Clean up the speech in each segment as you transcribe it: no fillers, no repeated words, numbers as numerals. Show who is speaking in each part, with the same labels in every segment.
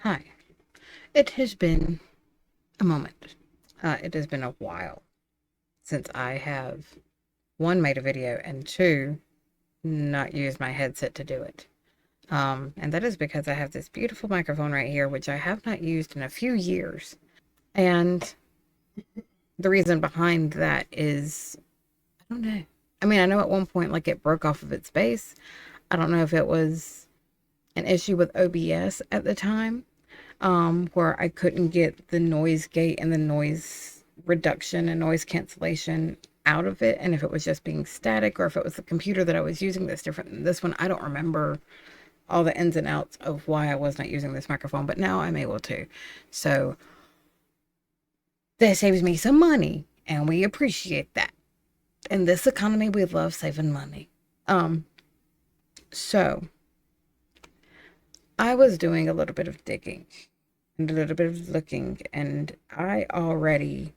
Speaker 1: Hi. It has been a moment. It has been a while since I have, one, made a video, and two, not used my headset to do it. And that is because I have this beautiful microphone right here, which I have not used in a few years. And the reason behind that is, I don't know. I mean, I know at one point, like, it broke off of its base. I don't know if it was an issue with OBS at the time, where I couldn't get the noise gate and the noise reduction and noise cancellation out of it. And if it was just being static or if it was the computer that I was using that's different than this one, I don't remember all the ins and outs of why I was not using this microphone, but now I'm able to. So that saves me some money and we appreciate that. In this economy, we love saving money. Um, so I was doing a little bit of digging and a little bit of looking, and I already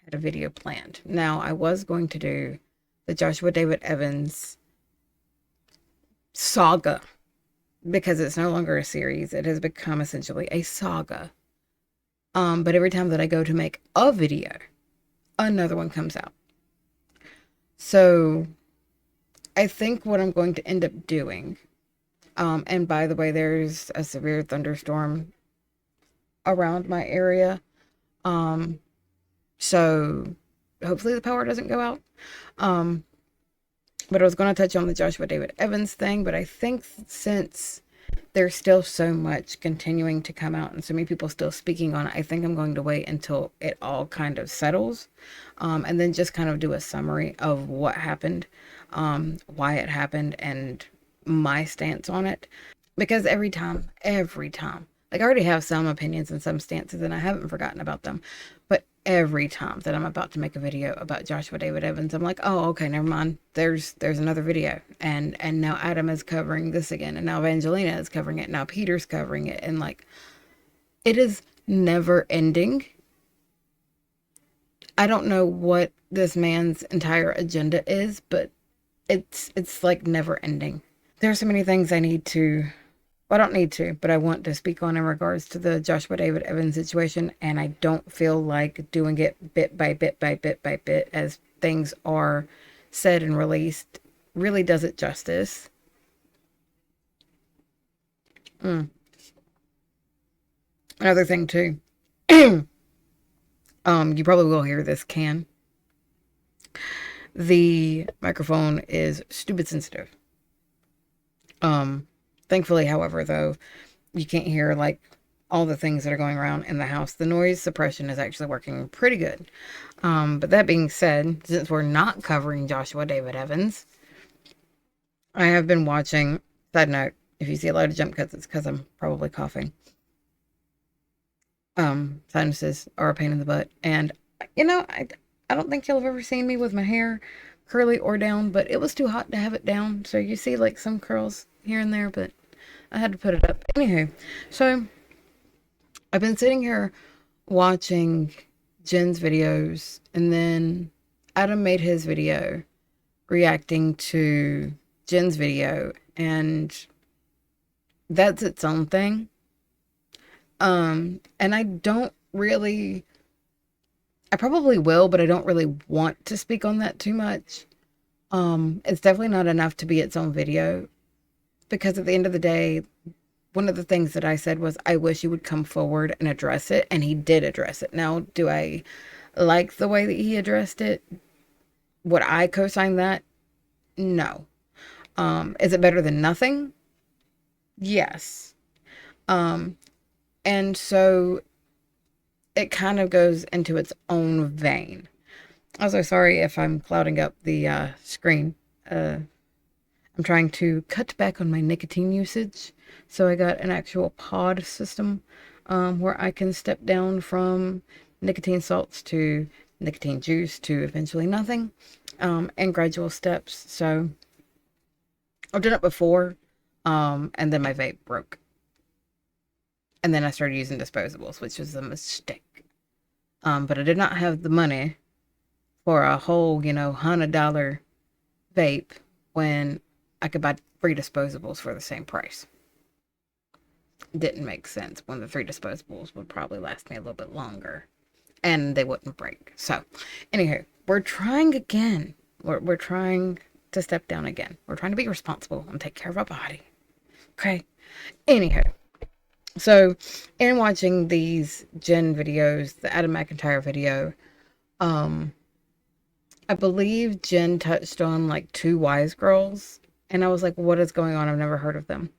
Speaker 1: had a video planned. Now, I was going to do the Joshua David Evans saga because it's no longer a series. It has become essentially a saga. But every time that I go to make a video, another one comes out. So I think what I'm going to end up doing, and by the way, there's a severe thunderstorm around my area. Um, so hopefully the power doesn't go out. Um, but I was going to touch on the Joshua David Evans thing, but I think since there's still so much continuing to come out and so many people still speaking on it, I think I'm going to wait until it all kind of settles, and then just kind of do a summary of what happened, why it happened, and my stance on it. Because every time, like, I already have some opinions and some stances, and I haven't forgotten about them. But every time that I'm about to make a video about Joshua David Evans, I'm like, oh, okay, never mind. There's another video, and now Adam is covering this again, and now Evangelina is covering it, now Peter's covering it, and like, it is never ending. I don't know what this man's entire agenda is, but it's like never ending. There's so many things I need to, well, I don't need to, but I want to speak on in regards to the Joshua David Evans situation, and I don't feel like doing it bit by bit by bit by bit as things are said and released really does it justice. Mm. Another thing too, you probably will hear this can. The microphone is stupid sensitive. Um, Thankfully, however, though, you can't hear like all the things that are going around in the house. The noise suppression is actually working pretty good. But that being said, since we're not covering Joshua David Evans, I have been watching. Side note: if you see a lot of jump cuts, it's because I'm probably coughing. Sinuses are a pain in the butt, and I don't think y'all have ever seen me with my hair curly or down, but it was too hot to have it down, so you see like some curls here and there, but I had to put it up. Anywho, so I've been sitting here watching Jen's videos, and then Adam made his video reacting to Jen's video, and that's its own thing. And I probably will, but I don't really want to speak on that too much. It's definitely not enough to be its own video because at the end of the day, one of the things that I said was I wish he would come forward and address it, and he did address it. Now, do I like the way that he addressed it? Would I co-sign that? No. Is it better than nothing? Yes. Um, and so it kind of goes into its own vein. Also, sorry if I'm clouding up the screen. I'm trying to cut back on my nicotine usage. So I got an actual pod system, where I can step down from nicotine salts to nicotine juice to eventually nothing, in gradual steps. So I've done it before, and then my vape broke. And then I started using disposables, which was a mistake. But I did not have the money for a whole, $100 vape when I could buy free disposables for the same price. didn't make sense when the 3 disposables would probably last me a little bit longer and they wouldn't break. So, anywho, we're trying again. We're trying to step down again. We're trying to be responsible and take care of our body. Okay? Anywho, so in watching these Jen videos, the Adam McIntyre video, I believe Jen touched on like 2 wise girls, and I was like, what is going on? I've never heard of them.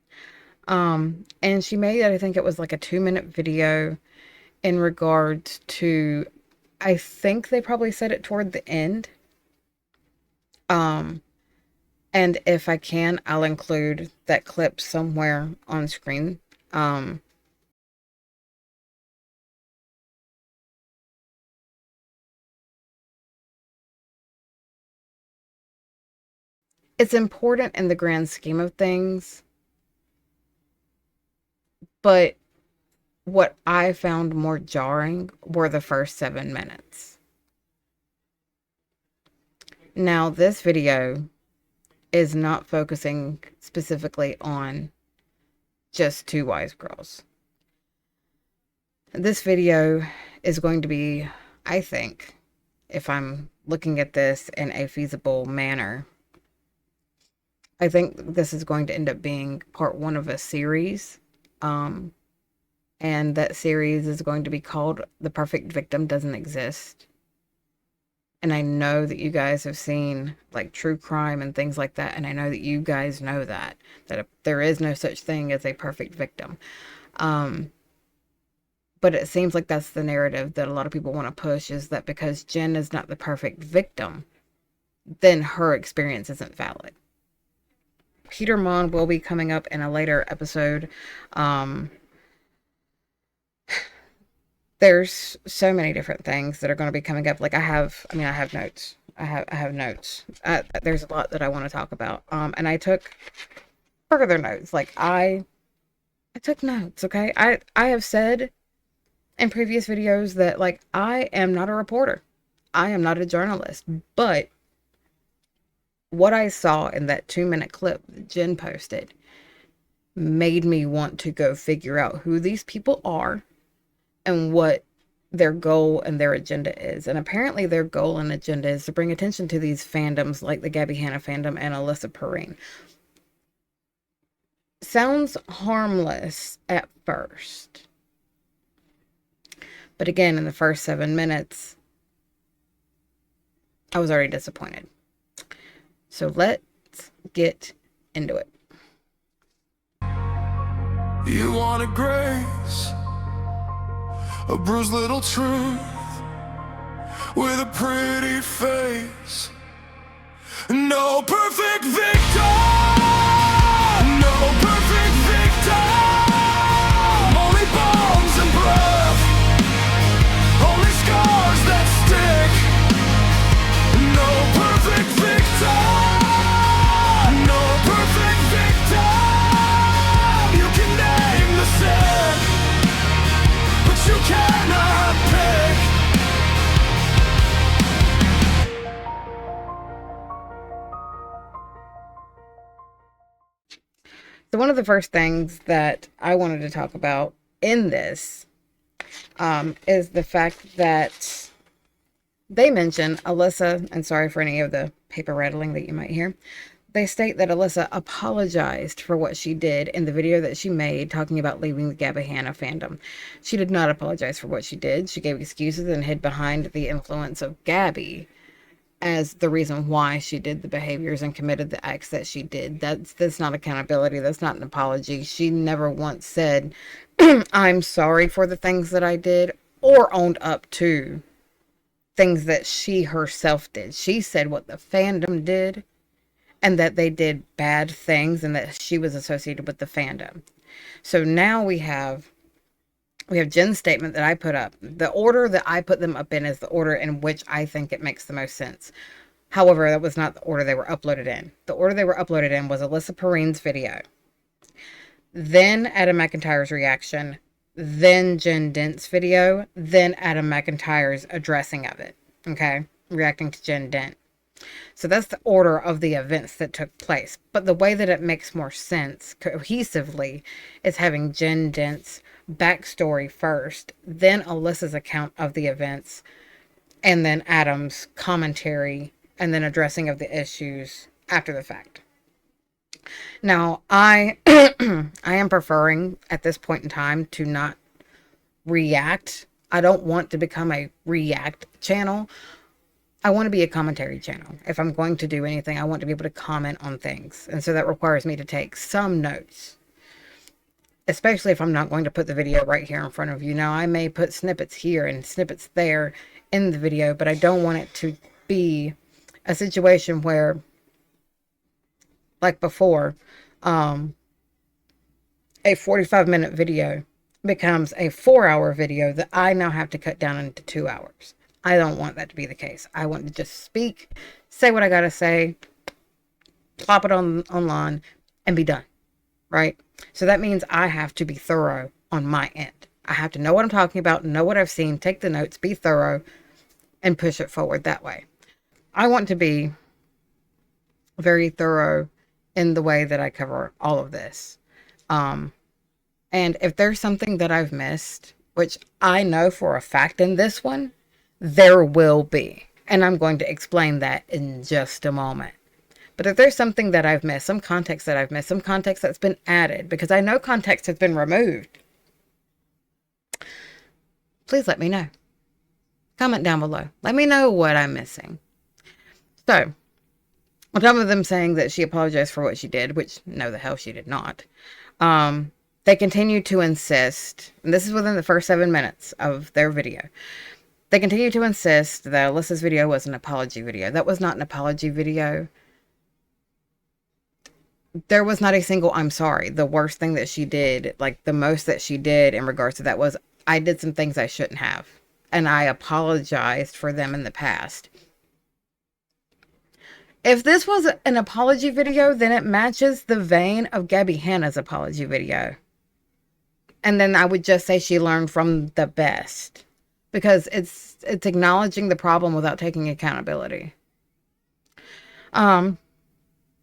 Speaker 1: And she made, I think it was like a 2-minute video in regards to, I think they probably said it toward the end. And if I can, I'll include that clip somewhere on screen. It's important in the grand scheme of things, but what I found more jarring were the first 7 minutes. Now, this video is not focusing specifically on just 2 wise girls. This video is going to be, I think, if I'm looking at this in a feasible manner, I think this is going to end up being part 1 of a series. And that series is going to be called The Perfect Victim Doesn't Exist. And I know that you guys have seen like true crime and things like that. And I know that you guys know that there is no such thing as a perfect victim. But it seems like that's the narrative that a lot of people want to push, is that because Jen is not the perfect victim, then her experience isn't valid. Peter Mon will be coming up in a later episode. There's so many different things that are going to be coming up. Like I have notes. I have notes. There's a lot that I want to talk about. And I took further notes. Like I took notes. Okay. I have said in previous videos that like I am not a reporter. I am not a journalist. But what I saw in that 2-minute clip that Jen posted made me want to go figure out who these people are and what their goal and their agenda is. And apparently their goal and agenda is to bring attention to these fandoms like the Gabby Hanna fandom and Alyssa Perrine. Sounds harmless at first. But again, in the first 7 minutes, I was already disappointed. So let's get into it.
Speaker 2: You want a grace, a bruised little truth with a pretty face. No perfect victim, no perfect victim. Only bones and breath, only scars that stick. No perfect victim, no perfect victim. You can name the sin, but you cannot pick.
Speaker 1: So one of the first things that I wanted to talk about in this is the fact that they mention Alyssa, and sorry for any of the paper rattling that you might hear. They state that Alyssa apologized for what she did in the video that she made talking about leaving the Gabby Hanna fandom. She did not apologize for what she did. She gave excuses and hid behind the influence of Gabby as the reason why she did the behaviors and committed the acts that she did. That's not accountability. That's not an apology. She never once said, I'm sorry for the things that I did, or owned up to things that she herself did. She said what the fandom did and that they did bad things and that she was associated with the fandom. So now we have Jen's statement that I put up. The order that I put them up in is the order in which I think it makes the most sense. However, that was not the order they were uploaded in. The order they were uploaded in was Alyssa Perrine's video, then Adam McIntyre's reaction, then Jen Dent's video, then Adam McIntyre's addressing of it. Okay? Reacting to Jen Dent. So that's the order of the events that took place. But the way that it makes more sense cohesively is having Jen Dent's backstory first, then Alyssa's account of the events, and then Adam's commentary, and then addressing of the issues after the fact. Now, I I am preferring at this point in time to not react. I don't want to become a react channel. I want to be a commentary channel. If I'm going to do anything, I want to be able to comment on things. And so that requires me to take some notes, especially if I'm not going to put the video right here in front of you. Now, I may put snippets here and snippets there in the video, but I don't want it to be a situation where, like before, a 45-minute video becomes a 4-hour video that I now have to cut down into 2 hours. I don't want that to be the case. I want to just speak, say what I got to say, plop it online, and be done, right? So that means I have to be thorough on my end. I have to know what I'm talking about, know what I've seen, take the notes, be thorough, and push it forward that way. I want to be very thorough in the way that I cover all of this. And if there's something that I've missed, which I know for a fact in this one, there will be. And I'm going to explain that in just a moment. But if there's something that I've missed, some context that I've missed, some context that's been added, because I know context has been removed, please let me know. Comment down below. Let me know what I'm missing. So, on top of them saying that she apologized for what she did, which no, the hell she did not, they continue to insist, and this is within the first 7 minutes of their video, they continue to insist that Alyssa's video was an apology video. That was not an apology video. There was not a single I'm sorry. The worst thing that she did, like the most that she did in regards to that, was I did some things I shouldn't have. And I apologized for them in the past. If this was an apology video, then it matches the vein of Gabby Hanna's apology video. And then I would just say she learned from the best. Because it's acknowledging the problem without taking accountability. Then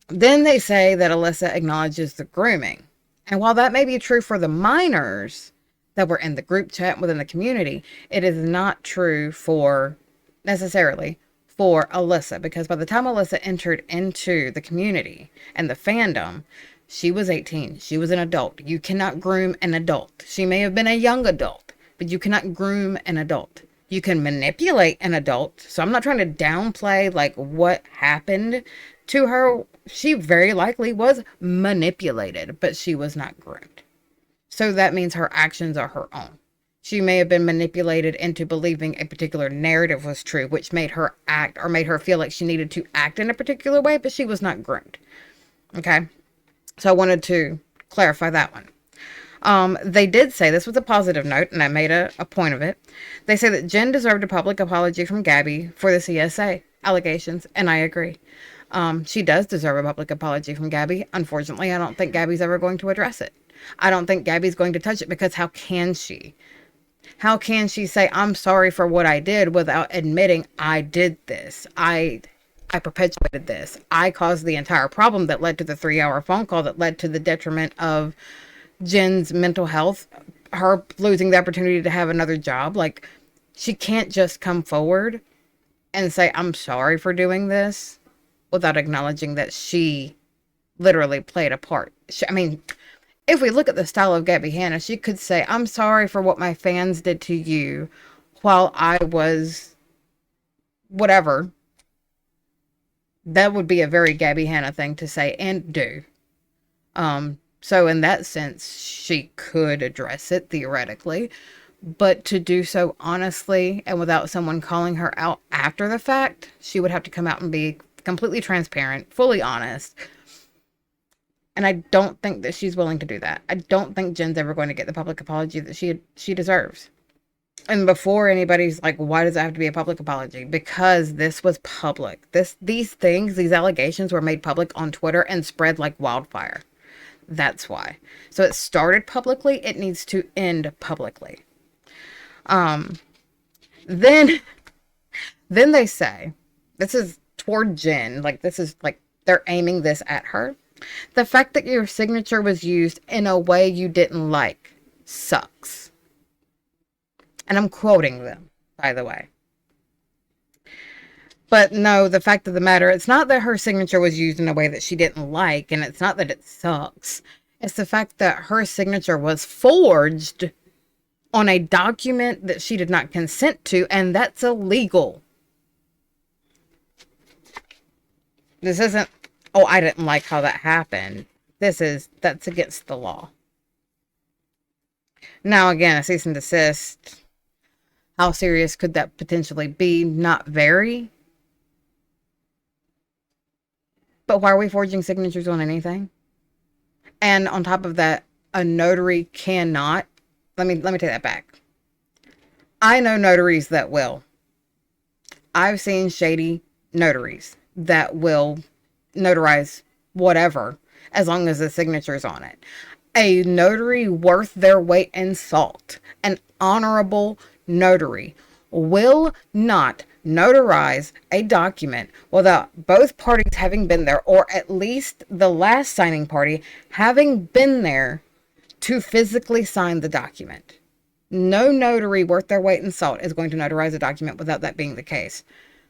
Speaker 1: they say that Alyssa acknowledges the grooming. And while that may be true for the minors that were in the group chat within the community, it is not true for, necessarily, for Alyssa. Because by the time Alyssa entered into the community and the fandom, she was 18. She was an adult. You cannot groom an adult. She may have been a young adult, but you cannot groom an adult. You can manipulate an adult. So I'm not trying to downplay like what happened to her. She very likely was manipulated, but she was not groomed. So that means her actions are her own. She may have been manipulated into believing a particular narrative was true, which made her act or made her feel like she needed to act in a particular way, but she was not groomed. Okay? So I wanted to clarify that one. They did say, this was a positive note, and I made a point of it. They say that Jen deserved a public apology from Gabby for the CSA allegations, and I agree. She does deserve a public apology from Gabby. Unfortunately, I don't think Gabby's ever going to address it. I don't think Gabby's going to touch it, because how can she? How can she say, I'm sorry for what I did, without admitting I did this? I perpetuated this. I caused the entire problem that led to the 3-hour phone call that led to the detriment of Jen's mental health, her losing the opportunity to have another job. Like, she can't just come forward and say, I'm sorry for doing this, without acknowledging that she literally played a part. I mean, if we look at the style of Gabby Hanna, she could say, I'm sorry for what my fans did to you while I was whatever. That would be a very Gabby Hanna thing to say and do. So in that sense, she could address it theoretically, but to do so honestly and without someone calling her out after the fact, she would have to come out and be completely transparent, fully honest. And I don't think that she's willing to do that. I don't think Jen's ever going to get the public apology that she deserves. And before anybody's like, why does it have to be a public apology? Because this was public. These allegations were made public on Twitter and spread like wildfire. That's why. So it started publicly. It needs to end publicly. Then they say, this is toward Jen, like this is like they're aiming this at her. The fact that your signature was used in a way you didn't like sucks. And I'm quoting them, by the way. But no, the fact of the matter, it's not that her signature was used in a way that she didn't like, and it's not that it sucks. It's the fact that her signature was forged on a document that she did not consent to, and that's illegal. This isn't, oh, I didn't like how that happened. That's against the law. Now, again, a cease and desist, how serious could that potentially be? Not very. But why are we forging signatures on anything? And on top of that, a notary cannot. Let me take that back. I know notaries that will. I've seen shady notaries that will notarize whatever as long as the signature's on it. A notary worth their weight in salt, an honorable notary, will not notarize a document without both parties having been there, or at least the last signing party having been there to physically sign the document. No notary worth their weight in salt is going to notarize a document without that being the case.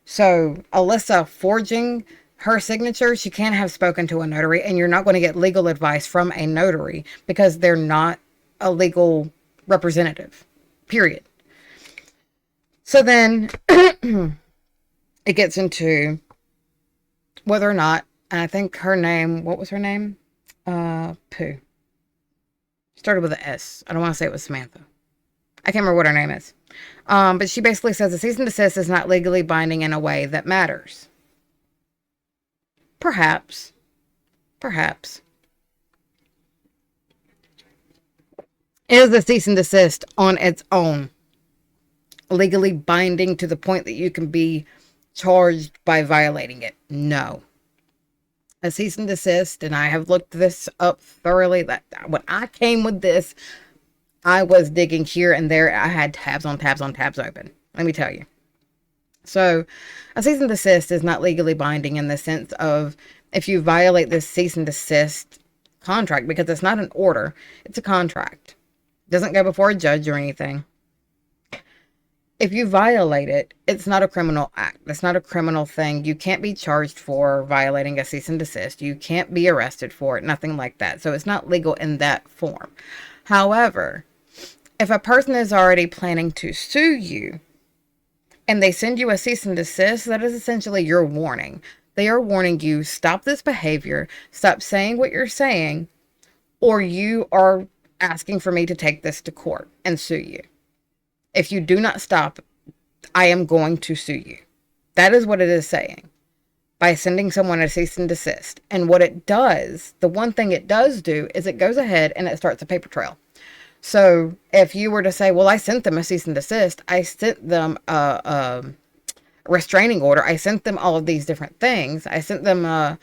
Speaker 1: So Alyssa forging her signature, she can't have spoken to a notary, and you're not going to get legal advice from a notary because they're not a legal representative, period. So then it gets into whether or not, and I think her name, what was her name? Pooh. Started with an S. I don't want to say it was Samantha. I can't remember what her name is. But she basically says the cease and desist is not legally binding in a way that matters. Perhaps. Perhaps. Is the cease and desist on its own legally binding to the point that you can be charged by violating it? No. A cease and desist, and I have looked this up thoroughly, that when I came with this, I was digging here and there. I had tabs on tabs on tabs open. Let me tell you. So a cease and desist is not legally binding in the sense of if you violate this cease and desist contract, because it's not an order, it's a contract. It doesn't go before a judge or anything. If you violate it, it's not a criminal act. It's not a criminal thing. You can't be charged for violating a cease and desist. You can't be arrested for it, nothing like that. So it's not legal in that form. However, if a person is already planning to sue you and they send you a cease and desist, that is essentially your warning. They are warning you, stop this behavior, stop saying what you're saying, or you are asking for me to take this to court and sue you. If you do not stop, I am going to sue you. That is what it is saying by sending someone a cease and desist. And what it does, the one thing it does do is it goes ahead and it starts a paper trail. So if you were to say, well, I sent them a cease and desist, I sent them a restraining order, I sent them all of these different things, I sent them a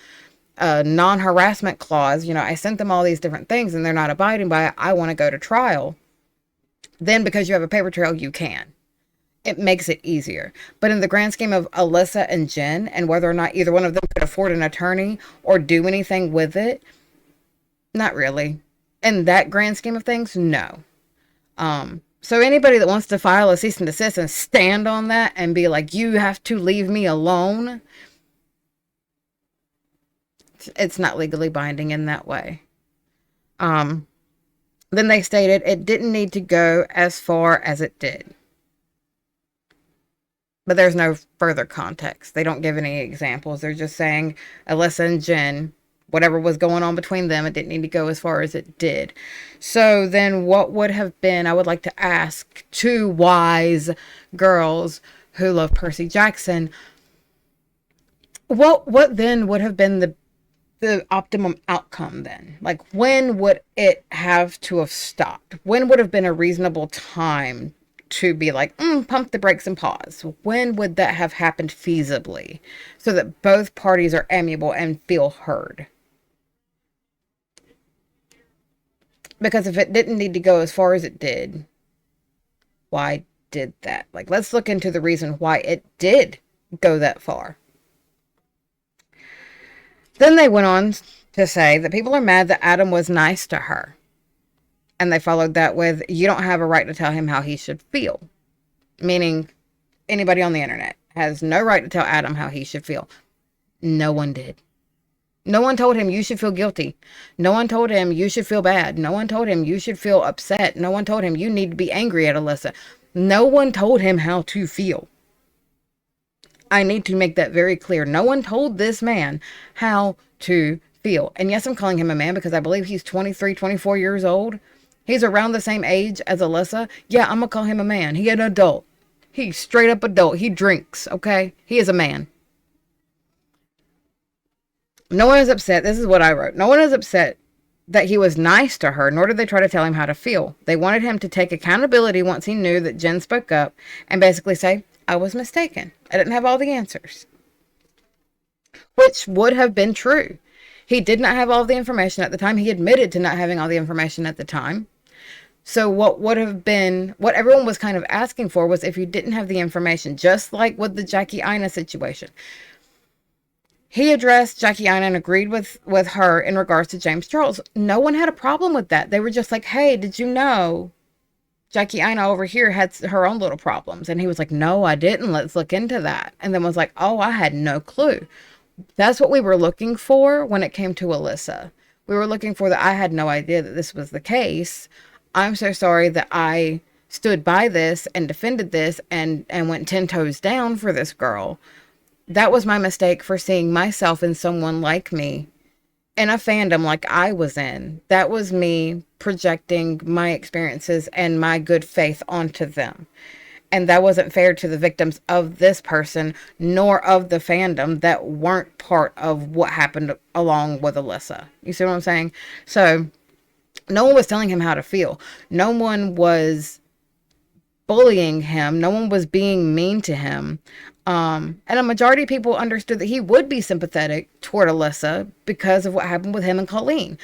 Speaker 1: non-harassment clause, I sent them all these different things and they're not abiding by it, I want to go to trial. Then because you have a paper trail, you can. It makes it easier. But in the grand scheme of Alyssa and Jen, and whether or not either one of them could afford an attorney or do anything with it, not really. In that grand scheme of things, no. So anybody that wants to file a cease and desist and stand on that and be like, you have to leave me alone, it's not legally binding in that way. Then they stated it didn't need to go as far as it did. But there's no further context. They don't give any examples. They're just saying Alyssa and Jen, whatever was going on between them, it didn't need to go as far as it did. So then what would have been, I would like to ask two wise girls who love Percy Jackson, what then would have been the optimum outcome then? Like, when would it have to have stopped? When would have been a reasonable time to be like, pump the brakes and pause? When would that have happened feasibly so that both parties are amiable and feel heard? Because if it didn't need to go as far as it did, why did that? Like, let's look into the reason why it did go that far. Then they went on to say that people are mad that Adam was nice to her. And they followed that with, you don't have a right to tell him how he should feel. Meaning, anybody on the internet has no right to tell Adam how he should feel. No one did. No one told him you should feel guilty. No one told him you should feel bad. No one told him you should feel upset. No one told him you need to be angry at Alyssa. No one told him how to feel. I need to make that very clear. No one told this man how to feel. And yes, I'm calling him a man because I believe he's 23, 24 years old. He's around the same age as Alyssa. Yeah, I'm going to call him a man. He's an adult. He's straight up adult. He drinks, okay? He is a man. No one is upset. This is what I wrote. No one is upset that he was nice to her, nor did they try to tell him how to feel. They wanted him to take accountability once he knew that Jen spoke up and basically say, I was mistaken. I didn't have all the answers. Which would have been true. He did not have all the information at the time. He admitted to not having all the information at the time. So what would have been, what everyone was kind of asking for was if you didn't have the information, just like with the Jackie Ina situation. He addressed Jackie Ina and agreed with her in regards to James Charles. No one had a problem with that. They were just like, hey, did you know Jackie Ina over here had her own little problems? And he was like, no, I didn't. Let's look into that. And then was like, oh, I had no clue. That's what we were looking for when it came to Alyssa. We were looking for that. I had no idea that this was the case. I'm so sorry that I stood by this and defended this and went 10 toes down for this girl. That was my mistake for seeing myself in someone like me in a fandom like I was in. That was me projecting my experiences and my good faith onto them. And that wasn't fair to the victims of this person, nor of the fandom that weren't part of what happened along with Alyssa. You see what I'm saying? So no one was telling him how to feel. No one was bullying him. No one was being mean to him. And a majority of people understood that he would be sympathetic toward Alyssa because of what happened with him and Colleen.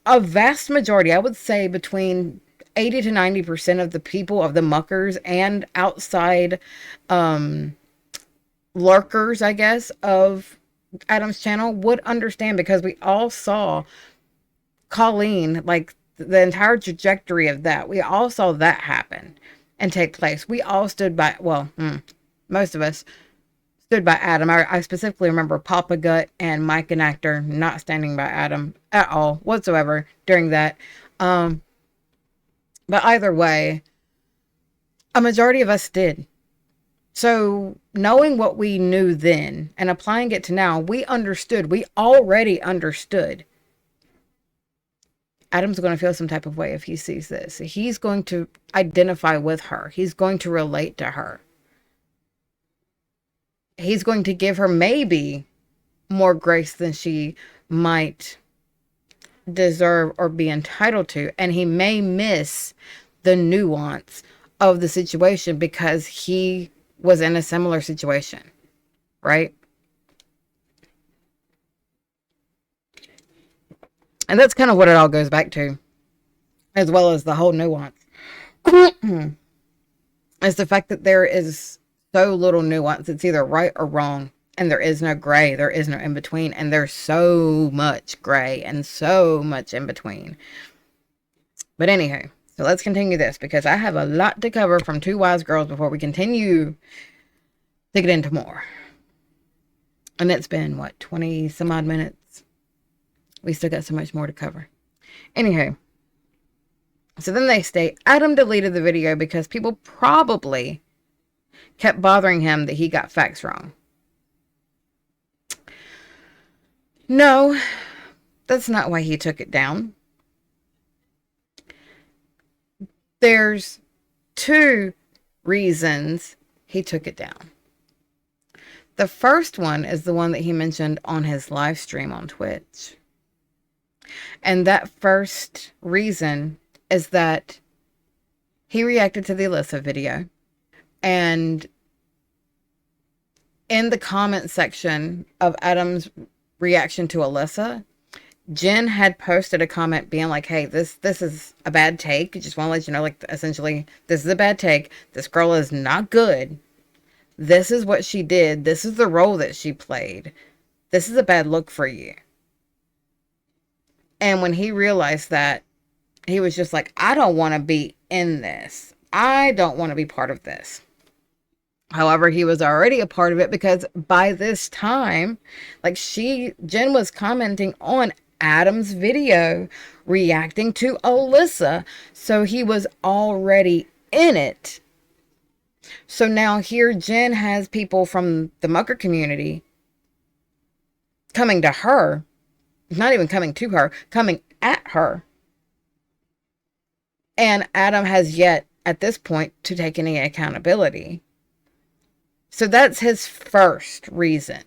Speaker 1: A vast majority, I would say between 80 to 90% of the people, of the muckers and outside lurkers, I guess, of Adam's channel would understand, because we all saw Colleen, like the entire trajectory of that. We all saw that happen and take place. We all stood by, well, most of us stood by Adam. I specifically remember Papa Gut and Mike and Actor not standing by Adam at all whatsoever during that. But either way, a majority of us did. So knowing what we knew then and applying it to now, we understood. We already understood. Adam's going to feel some type of way if he sees this. He's going to identify with her. He's going to relate to her. He's going to give her maybe more grace than she might deserve or be entitled to. And he may miss the nuance of the situation because he was in a similar situation, right? And that's kind of what it all goes back to, as well as the whole nuance. Is the fact that there is so little nuance. It's either right or wrong. And there is no gray. There is no in between. And there's so much gray and so much in between. But anywho, so let's continue this, because I have a lot to cover from Two Wise Girls before we continue to get into more. And it's been, what, 20 some odd minutes? We still got so much more to cover. Anywho, so then they state Adam deleted the video because people probably kept bothering him that he got facts wrong. No, that's not why he took it down. There's two reasons he took it down. The first one is the one that he mentioned on his live stream on Twitch. And that first reason is that he reacted to the Alyssa video. And in the comment section of Adam's reaction to Alyssa, Jen had posted a comment being like, hey, this is a bad take. I just want to let you know, like, essentially, this is a bad take. This girl is not good. This is what she did. This is the role that she played. This is a bad look for you. And when he realized that, he was just like, I don't want to be in this. I don't want to be part of this. However, he was already a part of it because by this time, like Jen was commenting on Adam's video reacting to Alyssa. So he was already in it. So now here Jen has people from the mucker community coming to her, not even coming to her, coming at her. And Adam has yet at this point to take any accountability. So that's his first reason.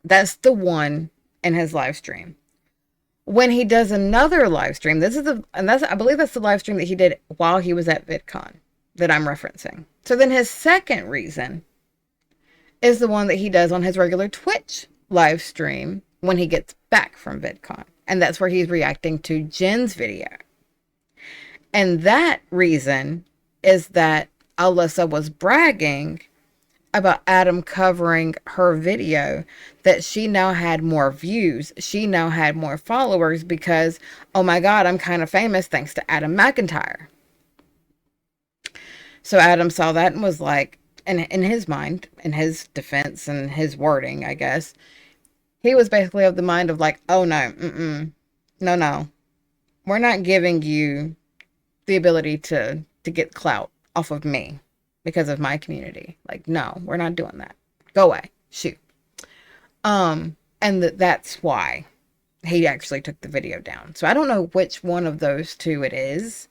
Speaker 1: That's the one in his live stream. When he does another live stream, I believe that's the live stream that he did while he was at VidCon that I'm referencing. So then his second reason is the one that he does on his regular Twitch live stream when he gets back from VidCon. And that's where he's reacting to Jen's video. And that reason is that Alyssa was bragging about Adam covering her video, that she now had more views. She now had more followers because, oh my God, I'm kind of famous thanks to Adam McIntyre. So Adam saw that and was like, in his mind, in his defense and his wording, I guess, he was basically of the mind of like, oh no, no, we're not giving you the ability to get clout off of me because of my community. Like, no, we're not doing that. Go away. Shoot. And that's why he actually took the video down. So I don't know which one of those two it is,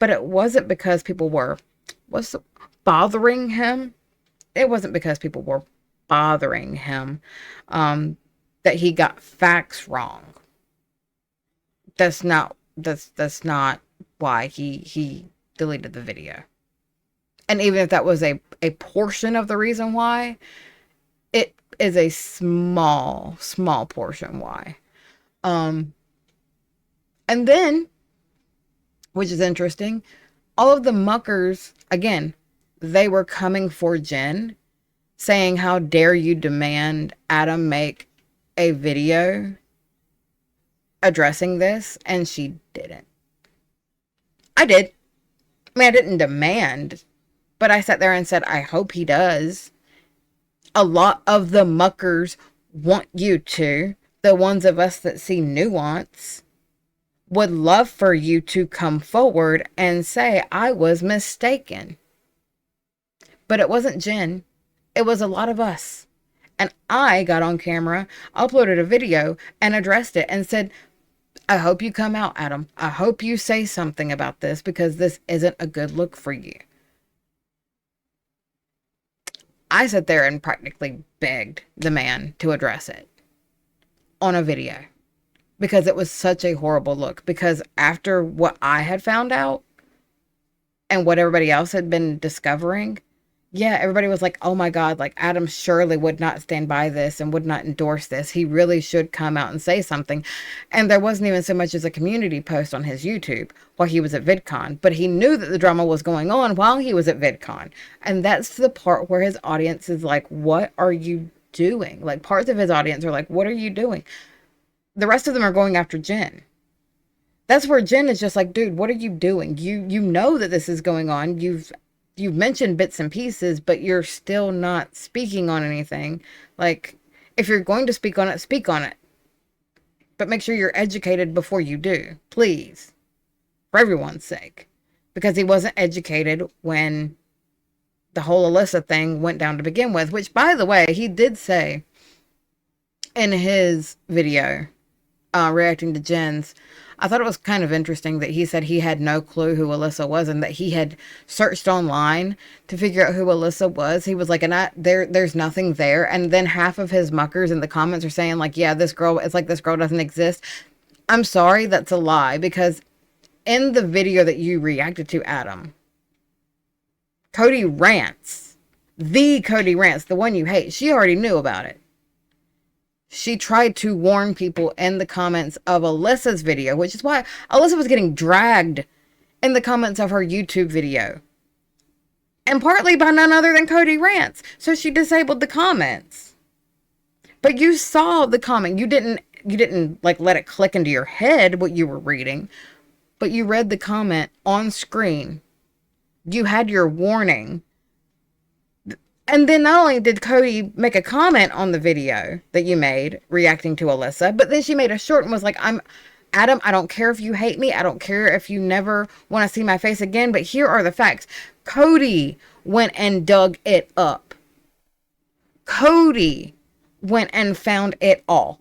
Speaker 1: but it wasn't because people were bothering him. It wasn't because people were bothering him that he got facts wrong. That's not why he deleted the video. And even if that was a portion of the reason why, it is a small portion why. And then, which is interesting, all of the muckers, again, they were coming for Jen, saying, how dare you demand Adam make a video addressing this? And she didn't. I did. I mean, I didn't demand, but I sat there and said, I hope he does. A lot of the muckers want you to. The ones of us that see nuance would love for you to come forward and say, I was mistaken. But it wasn't Jen. It was a lot of us. And I got on camera, uploaded a video, and addressed it and said, I hope you come out, Adam. I hope you say something about this because this isn't a good look for you. I sat there and practically begged the man to address it on a video because it was such a horrible look. Because after what I had found out and what everybody else had been discovering, yeah, everybody was like, oh my God, like Adam surely would not stand by this and would not endorse this. He really should come out and say something. And there wasn't even so much as a community post on his YouTube while he was at VidCon, but he knew that the drama was going on while he was at VidCon. And that's the part where his audience is like, what are you doing? Like parts of his audience are like, what are you doing? The rest of them are going after Jen. That's where Jen is just like, dude, what are you doing? You know that this is going on. You've mentioned bits and pieces, but you're still not speaking on anything. Like, if you're going to speak on it, speak on it. But make sure you're educated before you do. Please. For everyone's sake. Because he wasn't educated when the whole Alyssa thing went down to begin with. Which, by the way, he did say in his video reacting to Jen's, I thought it was kind of interesting that he said he had no clue who Alyssa was and that he had searched online to figure out who Alyssa was. He was like, there's nothing there. And then half of his muckers in the comments are saying like, yeah, this girl doesn't exist. I'm sorry, that's a lie, because in the video that you reacted to, Adam, Cody Rants, the one you hate, she already knew about it. She tried to warn people in the comments of Alyssa's video, which is why Alyssa was getting dragged in the comments of her YouTube video. And partly by none other than Cody Rants. So she disabled the comments. But you saw the comment. You didn't didn't like let it click into your head what you were reading, but you read the comment on screen. You had your warning. And then not only did Cody make a comment on the video that you made reacting to Alyssa, but then she made a short and was like, I'm Adam, I don't care if you hate me. I don't care if you never want to see my face again, but here are the facts. Cody went and dug it up. Cody went and found it all.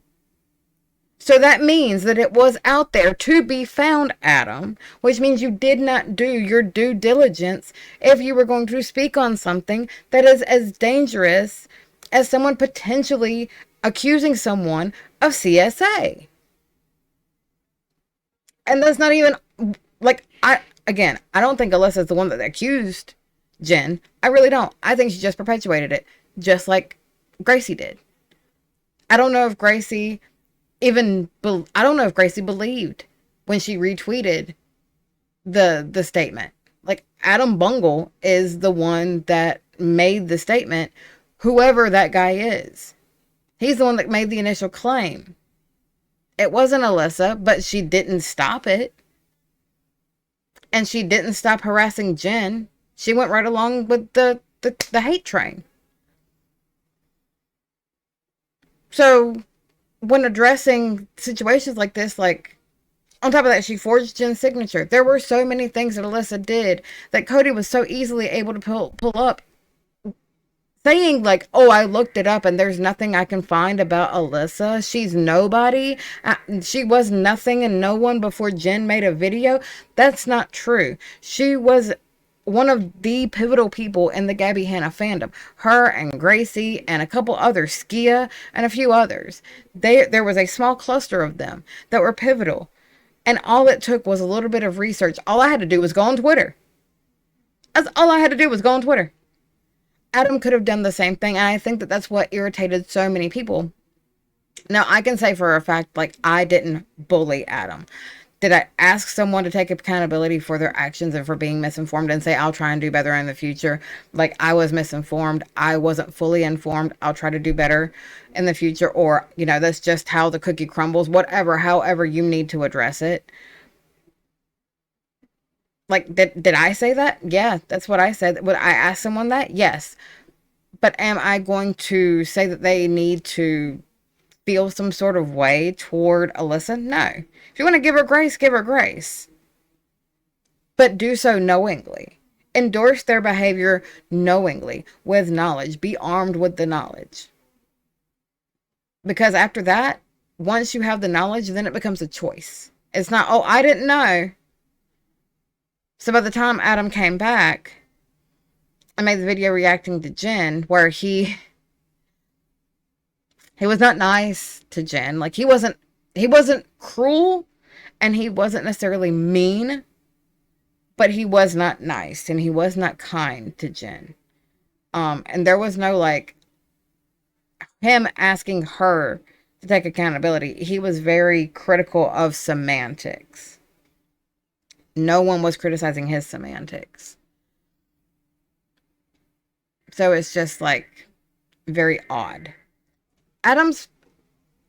Speaker 1: So that means that it was out there to be found, Adam, which means you did not do your due diligence if you were going to speak on something that is as dangerous as someone potentially accusing someone of CSA. And that's not even, like, I don't think Alyssa's the one that accused Jen. I really don't. I think she just perpetuated it, just like Gracie did. I don't know if Gracie believed when she retweeted the statement. Like, Adam Bungle is the one that made the statement, whoever that guy is. He's the one that made the initial claim. It wasn't Alyssa, but she didn't stop it. And she didn't stop harassing Jen. She went right along with the hate train. So when addressing situations like this, like, on top of that, she forged Jen's signature. There were so many things that Alyssa did that Cody was so easily able to pull up. Saying, like, oh, I looked it up and there's nothing I can find about Alyssa. She's nobody. She was nothing and no one before Jen made a video. That's not true. She was one of the pivotal people in the Gabby Hanna fandom. Her and Gracie and a couple others, Skia and a few others. There was a small cluster of them that were pivotal. And all it took was a little bit of research. All I had to do was go on Twitter. That's all I had to do was go on Twitter. Adam could have done the same thing, and I think that that's what irritated so many people. Now, I can say for a fact, like, I didn't bully Adam. Did I ask someone to take accountability for their actions and for being misinformed and say, I'll try and do better in the future? Like, I was misinformed. I wasn't fully informed. I'll try to do better in the future. Or, you know, that's just how the cookie crumbles. Whatever, however you need to address it. Like, did I say that? Yeah, that's what I said. Would I ask someone that? Yes. But am I going to say that they need to feel some sort of way toward Alyssa? No. If you want to give her grace, give her grace. But do so knowingly. Endorse their behavior knowingly, with knowledge. Be armed with the knowledge. Because after that, once you have the knowledge, then it becomes a choice. It's not, oh, I didn't know. So by the time Adam came back, I made the video reacting to Jen where he was not nice to Jen. Like, he wasn't cruel and he wasn't necessarily mean, but he was not nice and he was not kind to Jen. And there was no, like, him asking her to take accountability. He was very critical of semantics. No one was criticizing his semantics. So it's just, like, very odd. Adam's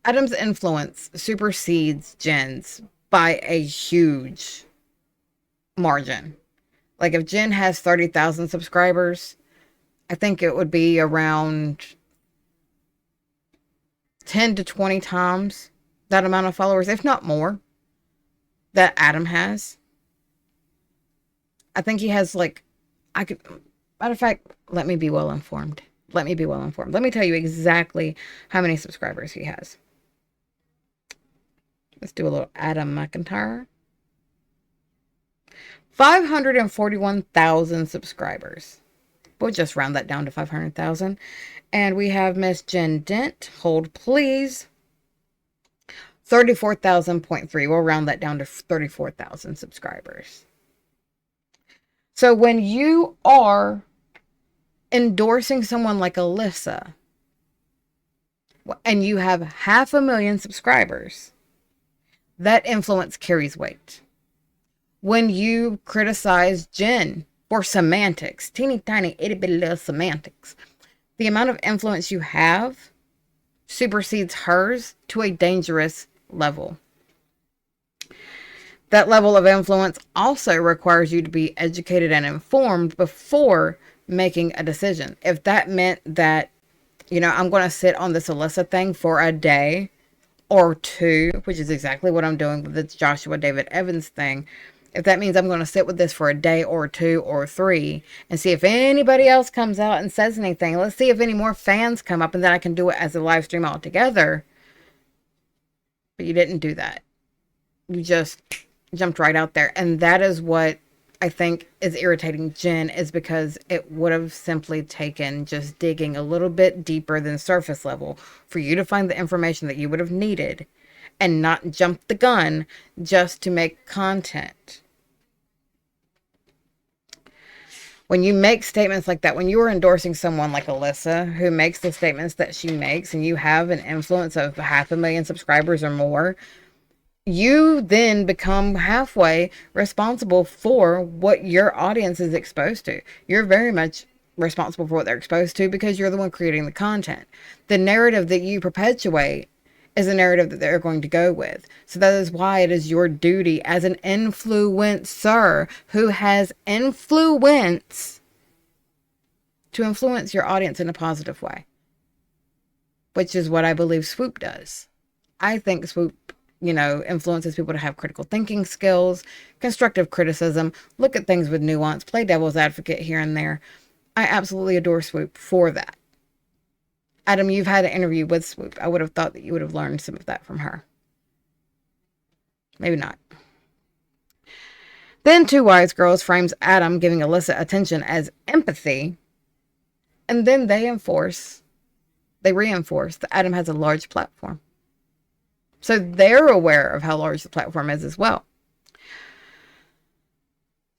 Speaker 1: influence supersedes Jen's by a huge margin. Like, if Jen has 30,000 subscribers, I think it would be around 10 to 20 times that amount of followers, if not more, that Adam has. I think he has, like, matter of fact, let me be well informed. Let me tell you exactly how many subscribers he has. Let's do a little Adam McIntyre. 541,000 subscribers. We'll just round that down to 500,000. And we have Miss Jen Dent. Hold, please. 34,000.3. We'll round that down to 34,000 subscribers. So when you are endorsing someone like Alyssa and you have 500,000 subscribers, that influence carries weight. When you criticize Jen for semantics, teeny tiny itty bitty little semantics, the amount of influence you have supersedes hers to a dangerous level. That level of influence also requires you to be educated and informed before making a decision. If that meant that, I'm going to sit on this Alyssa thing for a day or two, which is exactly what I'm doing with this Joshua David Evans thing. If that means I'm going to sit with this for a day or two or three and see if anybody else comes out and says anything, let's see if any more fans come up, and then I can do it as a live stream altogether. But you didn't do that. You just jumped right out there. And that is what I think is irritating Jen, is because it would have simply taken just digging a little bit deeper than surface level for you to find the information that you would have needed, and not jump the gun just to make content. When you make statements like that, when you are endorsing someone like Alyssa, who makes the statements that she makes, and you have an influence of 500,000 subscribers or more, you then become halfway responsible for what your audience is exposed to. You're very much responsible for what they're exposed to because you're the one creating the content. The narrative that you perpetuate is a narrative that they're going to go with. So that is why it is your duty as an influencer who has influence to influence your audience in a positive way, which is what I believe Swoop does. I think Swoop, influences people to have critical thinking skills, constructive criticism, look at things with nuance, play devil's advocate here and there. I absolutely adore Swoop for that. Adam, you've had an interview with Swoop. I would have thought that you would have learned some of that from her. Maybe not. Then Two Wise Girls frames Adam giving Alyssa attention as empathy, and then they reinforce that Adam has a large platform. So they're aware of how large the platform is as well.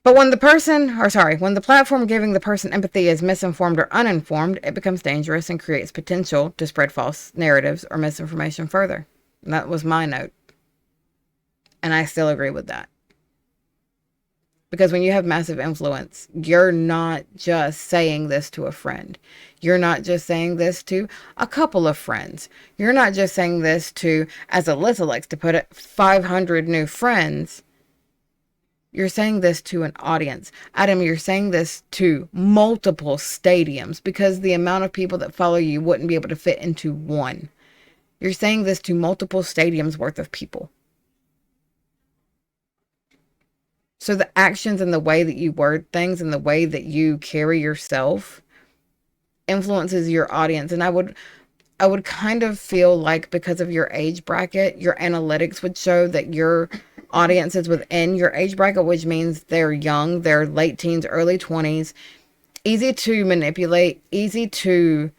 Speaker 1: But when the platform giving the person empathy is misinformed or uninformed, it becomes dangerous and creates potential to spread false narratives or misinformation further. And that was my note. And I still agree with that. Because when you have massive influence, you're not just saying this to a friend. You're not just saying this to a couple of friends. You're not just saying this to, as Alyssa likes to put it, 500 new friends. You're saying this to an audience. Adam, you're saying this to multiple stadiums because the amount of people that follow you wouldn't be able to fit into one. You're saying this to multiple stadiums worth of people. So the actions and the way that you word things and the way that you carry yourself influences your audience. And I would kind of feel like because of your age bracket, your analytics would show that your audience is within your age bracket, which means they're young, they're late teens, early 20s, easy to manipulate, easy to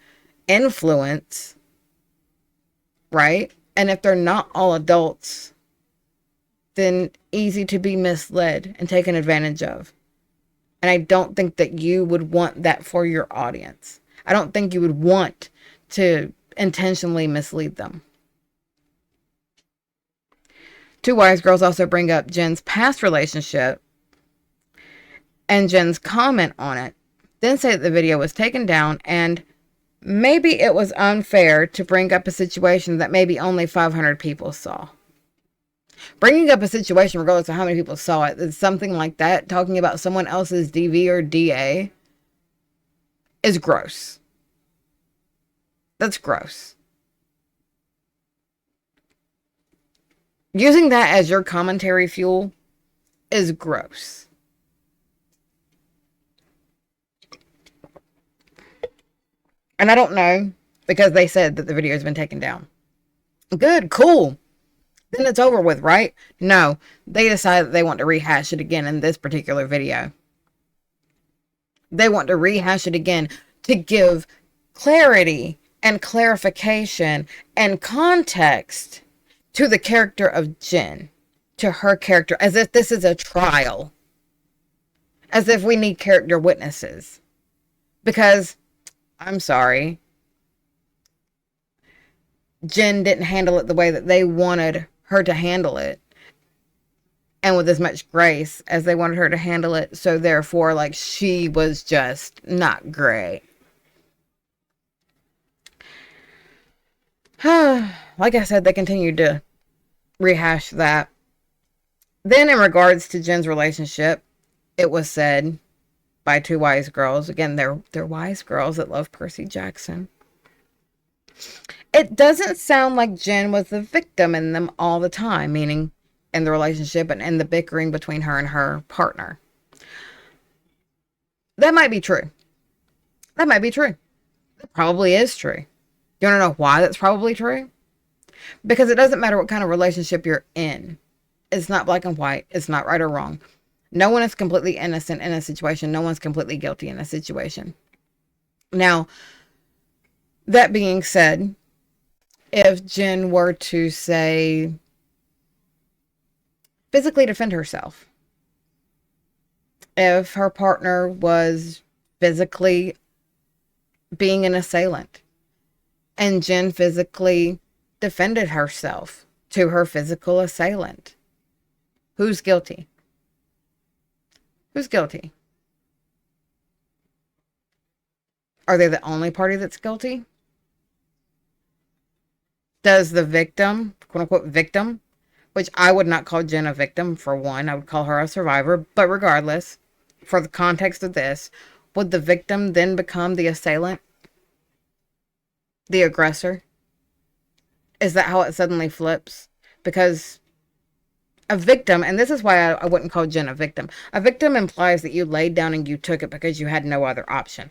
Speaker 1: influence, right? And if they're not all adults, then easy to be misled and taken advantage of. And I don't think that you would want that for your audience. I don't think you would want to intentionally mislead them. Two Wise Girls also bring up Jen's past relationship and Jen's comment on it, then say that the video was taken down and maybe it was unfair to bring up a situation that maybe only 500 people saw. Bringing up a situation, regardless of how many people saw it, something like that, talking about someone else's DV or DA, is gross. That's gross. Using that as your commentary fuel is gross. And I don't know, because they said that the video has been taken down. Good, cool. Then it's over with, right? No, they decide that they want to rehash it again in this particular video. They want to rehash it again to give clarity and clarification and context to the character of Jen, to her character, as if this is a trial, as if we need character witnesses. Because, I'm sorry, Jen didn't handle it the way that they wanted her to handle it, and with as much grace as they wanted her to handle it. So therefore, like, she was just not great. Like I said, they continued to rehash that. Then, in regards to Jen's relationship, it was said by two wise girls. Again, they're wise girls that love Percy Jackson. It doesn't sound like Jen was the victim in them all the time, meaning in the relationship and in the bickering between her and her partner. That might be true. That might be true. It probably is true. You want to know why that's probably true? Because it doesn't matter what kind of relationship you're in. It's not black and white. It's not right or wrong. No one is completely innocent in a situation. No one's completely guilty in a situation. Now, that being said, if Jen were to, say, physically defend herself, if her partner was physically being an assailant and Jen physically defended herself to her physical assailant, who's guilty? Who's guilty? Are they the only party that's guilty? Does the victim, quote unquote victim, which I would not call Jen a victim for one, I would call her a survivor, but regardless, for the context of this, would the victim then become the assailant? The aggressor? Is that how it suddenly flips? Because a victim, and this is why I wouldn't call Jen a victim. A victim implies that you laid down and you took it because you had no other option.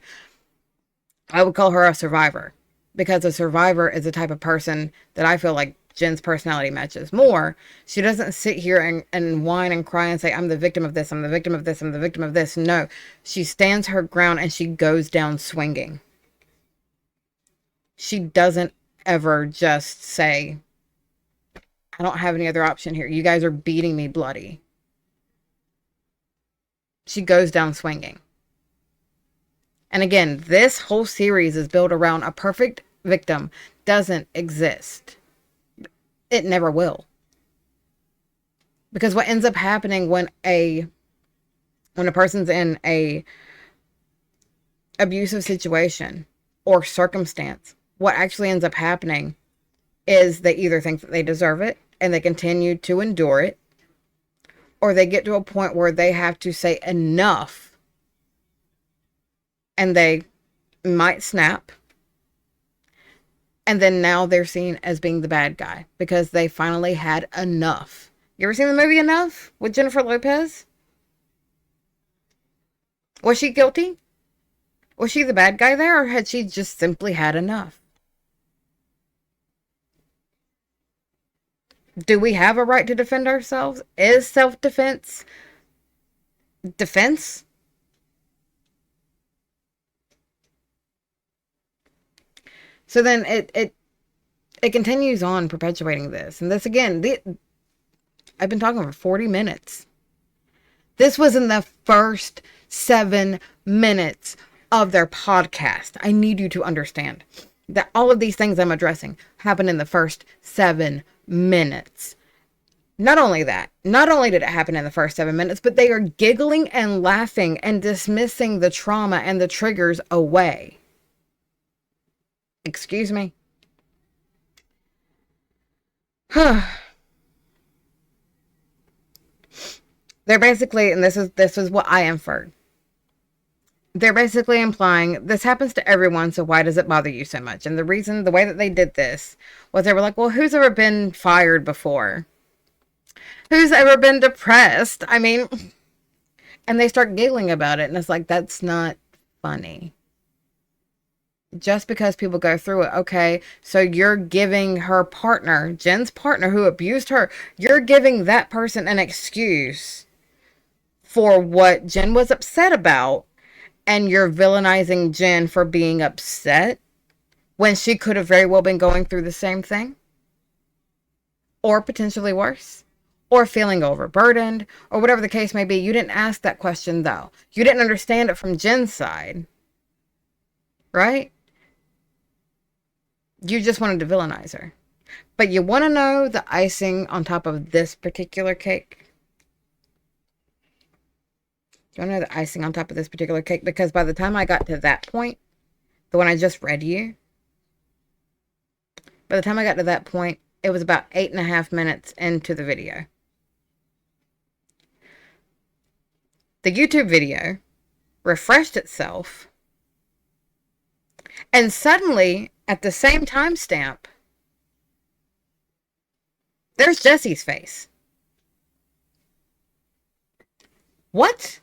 Speaker 1: I would call her a survivor, because a survivor is the type of person that I feel like Jen's personality matches more. She doesn't sit here and whine and cry and say, I'm the victim of this, I'm the victim of this, I'm the victim of this. No, she stands her ground and she goes down swinging. She doesn't ever just say, I don't have any other option here. You guys are beating me bloody. She goes down swinging. And again, this whole series is built around a perfect victim doesn't exist. It never will. Because what ends up happening when a person's in a abusive situation or circumstance, what actually ends up happening is they either think that they deserve it and they continue to endure it, or they get to a point where they have to say enough and they might snap. And then now they're seen as being the bad guy because they finally had enough. You ever seen the movie Enough with Jennifer Lopez? Was she guilty? Was she the bad guy there, or had she just simply had enough? Do we have a right to defend ourselves? Is self-defense defense? So then it continues on perpetuating this. And this again, I've been talking for 40 minutes. This was in the first 7 minutes of their podcast. I need you to understand that all of these things I'm addressing happen in the first 7 minutes. Not only that, not only did it happen in the first 7 minutes, but they are giggling and laughing and dismissing the trauma and the triggers away. Excuse me? They're basically, and this is what I inferred. They're basically implying this happens to everyone, so why does it bother you so much? And the way that they did this was they were like, well, who's ever been fired before? Who's ever been depressed? I mean, and they start giggling about it, and it's like, that's not funny. Just because people go through it, okay, so you're giving her partner, Jen's partner who abused her, you're giving that person an excuse for what Jen was upset about, and you're villainizing Jen for being upset when she could have very well been going through the same thing, or potentially worse, or feeling overburdened, or whatever the case may be. You didn't ask that question, though. You didn't understand it from Jen's side, right? You just wanted to villainize her. But you want to know the icing on top of this particular cake? You want to know the icing on top of this particular cake? Because by the time I got to that point, the one I just read you, By the time I got to that point, it was about 8.5 minutes into the video. The YouTube video refreshed itself, and suddenly, at the same timestamp, there's Jesse's face. What?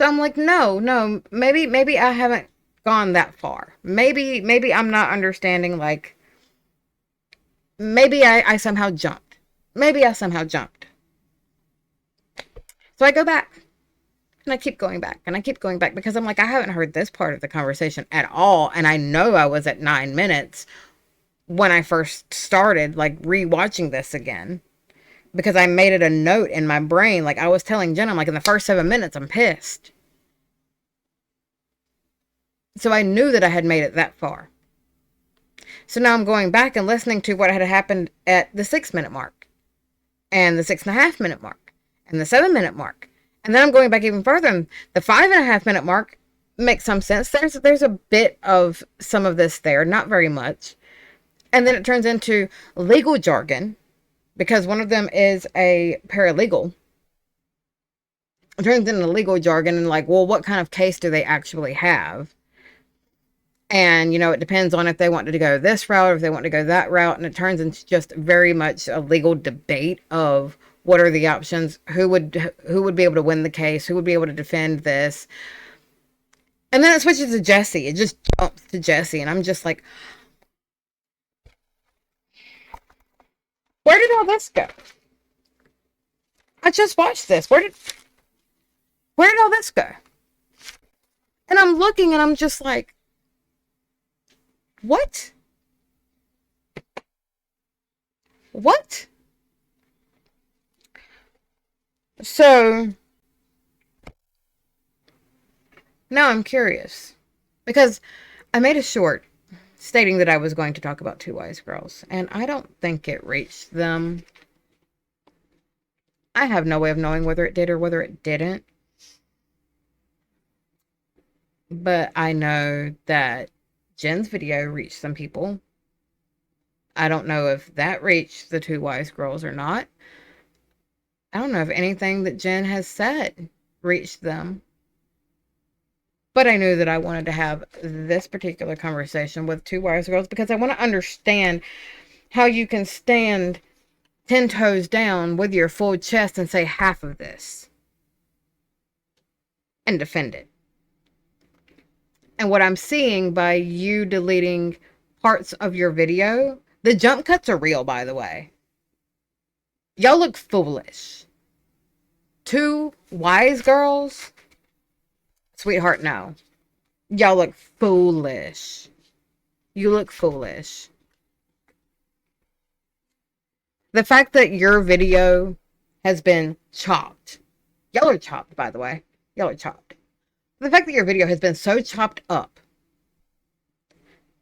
Speaker 1: So I'm like, no, maybe I haven't gone that far. Maybe I'm not understanding, like, maybe I somehow jumped. Maybe I somehow jumped. So I go back. And I keep going back. And I keep going back because I'm like, I haven't heard this part of the conversation at all. And I know I was at 9 minutes when I first started, like, rewatching this again. Because I made it a note in my brain. Like, I was telling Jen, I'm like, in the first 7 minutes, I'm pissed. So I knew that I had made it that far. So now I'm going back and listening to what had happened at the 6-minute mark. And the 6.5-minute mark. And the 7-minute mark. And then I'm going back even further. And the 5.5-minute mark makes some sense. There's a bit of some of this there. Not very much. And then it turns into legal jargon. Because one of them is a paralegal. It turns into legal jargon and like, well, what kind of case do they actually have? And, you know, it depends on if they want to go this route or if they want to go that route. And it turns into just very much a legal debate of what are the options, who would be able to win the case, who would be able to defend this. And then it switches to Jesse. It just jumps to Jesse. And I'm just like, where did all this go? I just watched this. Where did all this go? And I'm looking and I'm just like, what? What? So now I'm curious because I made a short stating that I was going to talk about Two Wise Girls, and I don't think it reached them. I have no way of knowing whether it did or whether it didn't. But I know that Jen's video reached some people. I don't know if that reached the Two Wise Girls or not. I don't know if anything that Jen has said reached them. But I knew that I wanted to have this particular conversation with Two Wise Girls because I want to understand how you can stand 10 toes down with your full chest and say half of this and defend it. And what I'm seeing by you deleting parts of your video, the jump cuts are real, by the way. Y'all look foolish. Two Wise Girls? Sweetheart, no. Y'all look foolish. You look foolish. The fact that your video has been chopped. Y'all are chopped, by the way. Y'all are chopped. The fact that your video has been so chopped up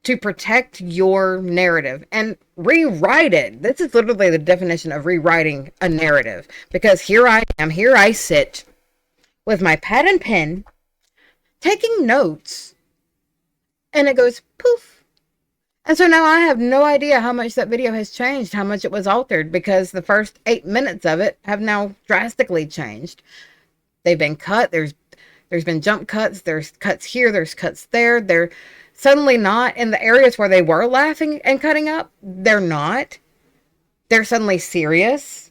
Speaker 1: to protect your narrative and rewrite it. This is literally the definition of rewriting a narrative. Because here I sit with my pad and pen taking notes, and it goes poof. And so now I have no idea how much that video has changed, how much it was altered, because the first 8 minutes of it have now drastically changed. They've been cut. There's been jump cuts. There's cuts here. There's cuts there. They're suddenly not in the areas where they were laughing and cutting up. They're not. They're suddenly serious.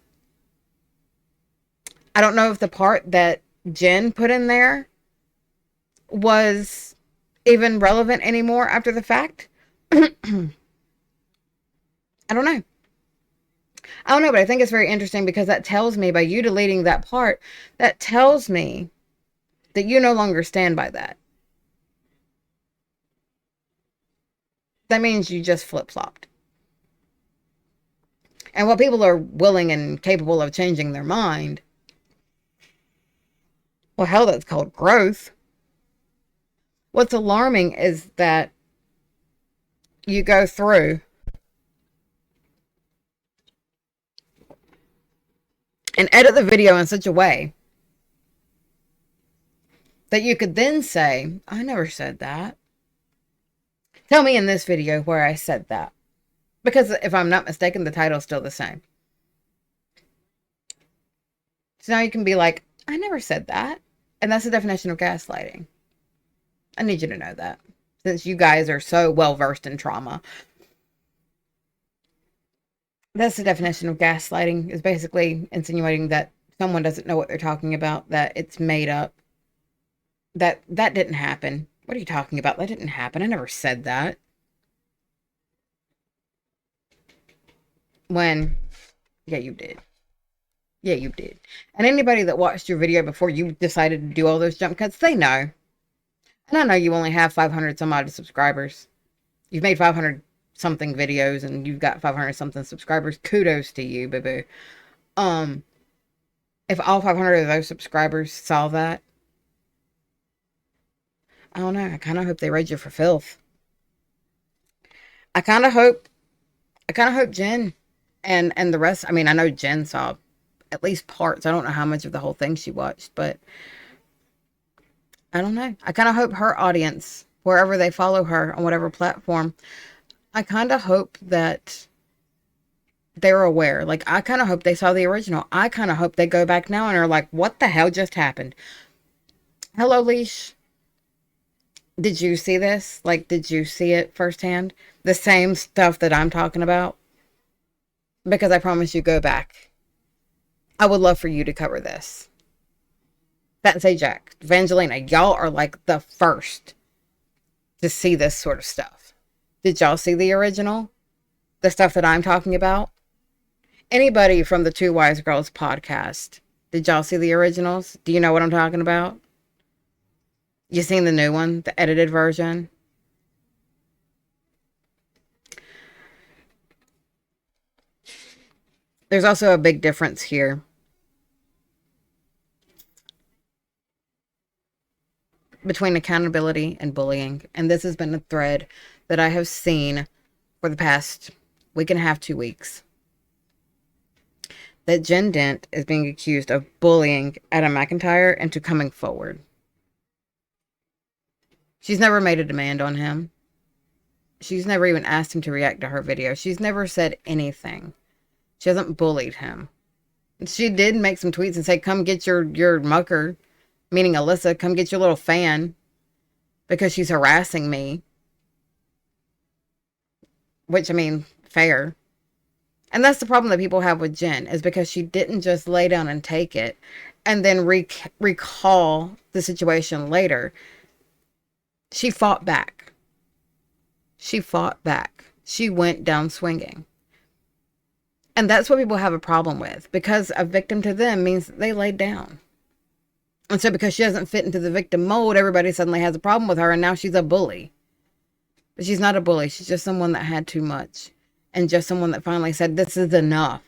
Speaker 1: I don't know if the part that Jen put in there was even relevant anymore after the fact. I don't know. But I think it's very interesting because that tells me, by you deleting that part, that tells me that you no longer stand by that. That means you just flip-flopped. And while people are willing and capable of changing their mind, well, hell, that's called growth. What's alarming is that you go through and edit the video in such a way that you could then say, I never said that. Tell me in this video where I said that. Because if I'm not mistaken, the title's still the same. So now you can be like, I never said that. And that's the definition of gaslighting. I need you to know that. Since you guys are so well versed in trauma. That's the definition of gaslighting, is basically insinuating that someone doesn't know what they're talking about, that it's made up, that didn't happen. What are you talking about? That didn't happen. I never said that. When, yeah, you did. Yeah, you did. And anybody that watched your video before you decided to do all those jump cuts, they know. And I know you only have 500 some odd subscribers. You've made 500 something videos and you've got 500 something subscribers. Kudos to you, boo-boo. If all 500 of those subscribers saw that, I don't know. I kind of hope they raid you for filth. I kind of hope Jen and the rest. I mean, I know Jen saw at least parts. I don't know how much of the whole thing she watched, but I don't know. I kind of hope her audience, wherever they follow her on whatever platform, I kind of hope that they're aware. Like, I kind of hope they saw the original. I kind of hope they go back now and are like, what the hell just happened? Hello, Leash. Did you see this? Like, did you see it firsthand? The same stuff that I'm talking about? Because I promise you, go back. I would love for you to cover this. That's Jack. Evangelina, y'all are like the first to see this sort of stuff. Did y'all see the original? The stuff that I'm talking about? Anybody from the Two Wise Girls podcast, did y'all see the originals? Do you know what I'm talking about? You seen the new one, the edited version? There's also a big difference here between accountability and bullying. And this has been a thread that I have seen for the past week and a half, 2 weeks. That Jen Dent is being accused of bullying Adam McIntyre into coming forward. She's never made a demand on him. She's never even asked him to react to her video. She's never said anything. She hasn't bullied him. She did make some tweets and say, come get your mucker, meaning Alyssa, come get your little fan, because she's harassing me. Which, I mean, fair. And that's the problem that people have with Jen, is because she didn't just lay down and take it and then recall the situation later. She fought back. She fought back. She went down swinging. And that's what people have a problem with, because a victim to them means that they laid down. And so because she doesn't fit into the victim mold, everybody suddenly has a problem with her, and now she's a bully. But she's not a bully. She's just someone that had too much. And just someone that finally said, this is enough.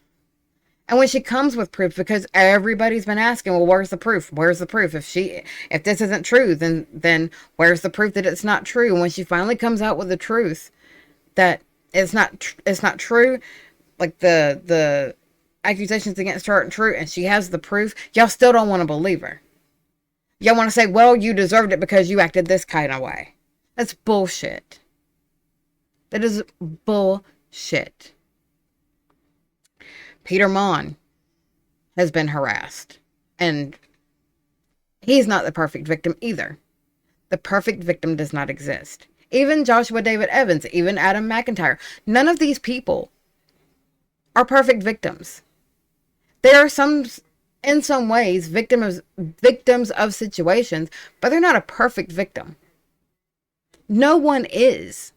Speaker 1: And when she comes with proof, because everybody's been asking, well, where's the proof? Where's the proof? If this isn't true, then where's the proof that it's not true? And when she finally comes out with the truth that it's not true, like the accusations against her aren't true, and she has the proof, y'all still don't want to believe her. Y'all want to say, well, you deserved it because you acted this kind of way. That's bullshit. That is bullshit. Peter Mon has been harassed, and he's not the perfect victim either. The perfect victim does not exist. Even Joshua David Evans, even Adam McIntyre, none of these people are perfect victims. They are in some ways victims of situations, but they're not a perfect victim. No one is.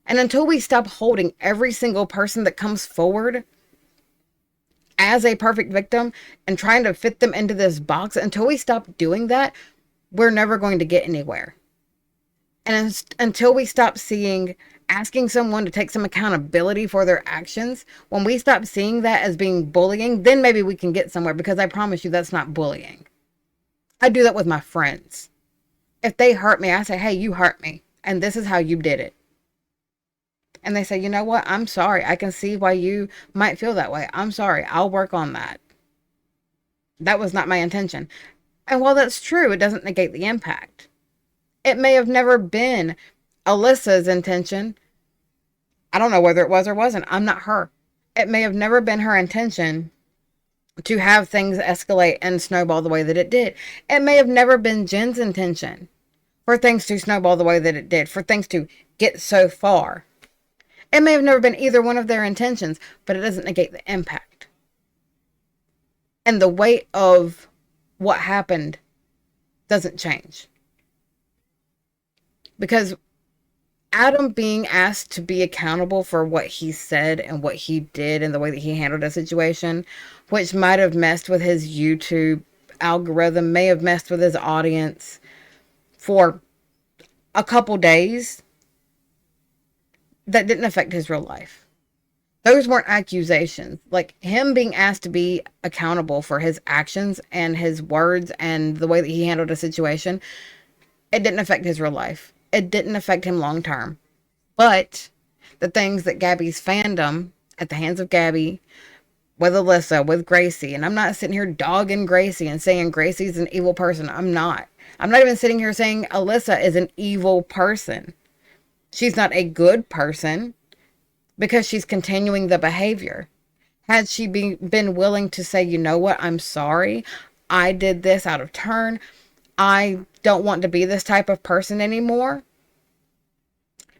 Speaker 1: And until we stop holding every single person that comes forward as a perfect victim and trying to fit them into this box, until we stop doing that, we're never going to get anywhere. And until we stop asking someone to take some accountability for their actions, when we stop seeing that as being bullying, then maybe we can get somewhere, because I promise you that's not bullying. I do that with my friends. If they hurt me, I say, hey, you hurt me, and this is how you did it. And they say, you know what? I'm sorry. I can see why you might feel that way. I'm sorry. I'll work on that. That was not my intention. And while that's true, it doesn't negate the impact. It may have never been Alyssa's intention I don't know whether it was or wasn't. I'm not her. It may have never been her intention to have things escalate and snowball the way that it did. It may have never been Jen's intention for things to snowball the way that it did, for things to get so far. It may have never been either one of their intentions, but it doesn't negate the impact. And the weight of what happened doesn't change. Because Adam being asked to be accountable for what he said and what he did and the way that he handled a situation, which might have messed with his YouTube algorithm, may have messed with his audience for a couple days, that didn't affect his real life. Those weren't accusations. Like, him being asked to be accountable for his actions and his words and the way that he handled a situation, it didn't affect his real life. It didn't affect him long term. But the things that Gabby's fandom, at the hands of Gabby, with Alyssa, with Gracie, and I'm not sitting here dogging Gracie and saying Gracie's an evil person. I'm not. I'm not even sitting here saying Alyssa is an evil person. She's not a good person because she's continuing the behavior. Had she been willing to say, you know what, I'm sorry, I did this out of turn, I don't want to be this type of person anymore.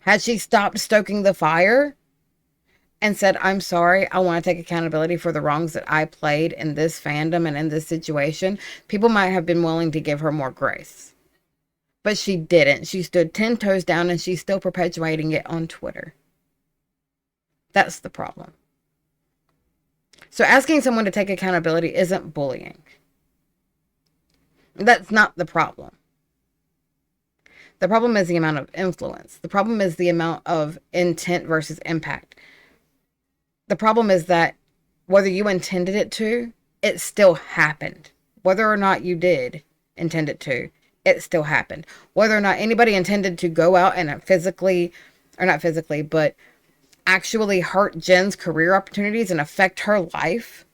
Speaker 1: Had she stopped stoking the fire and said, I'm sorry, I want to take accountability for the wrongs that I played in this fandom and in this situation, people might have been willing to give her more grace. But she didn't. She stood 10 toes down and she's still perpetuating it on Twitter. That's the problem. So asking someone to take accountability isn't bullying. That's not the problem. The problem is the amount of influence. The problem is the amount of intent versus impact. The problem is that whether you intended it to, it still happened. Whether or not you did intend it to, it still happened. Whether or not anybody intended to go out and physically, or not physically, but actually hurt Jen's career opportunities and affect her life,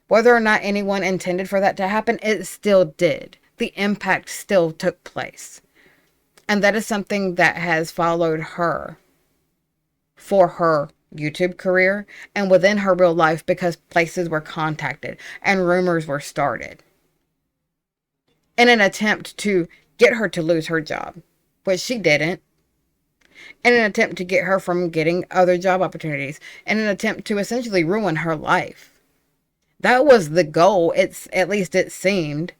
Speaker 1: whether or not anyone intended for that to happen, it still did. The impact still took place. And that is something that has followed her for her YouTube career and within her real life, because places were contacted and rumors were started in an attempt to get her to lose her job, which she didn't, in an attempt to get her from getting other job opportunities, in an attempt to essentially ruin her life. That was the goal. At least it seemed.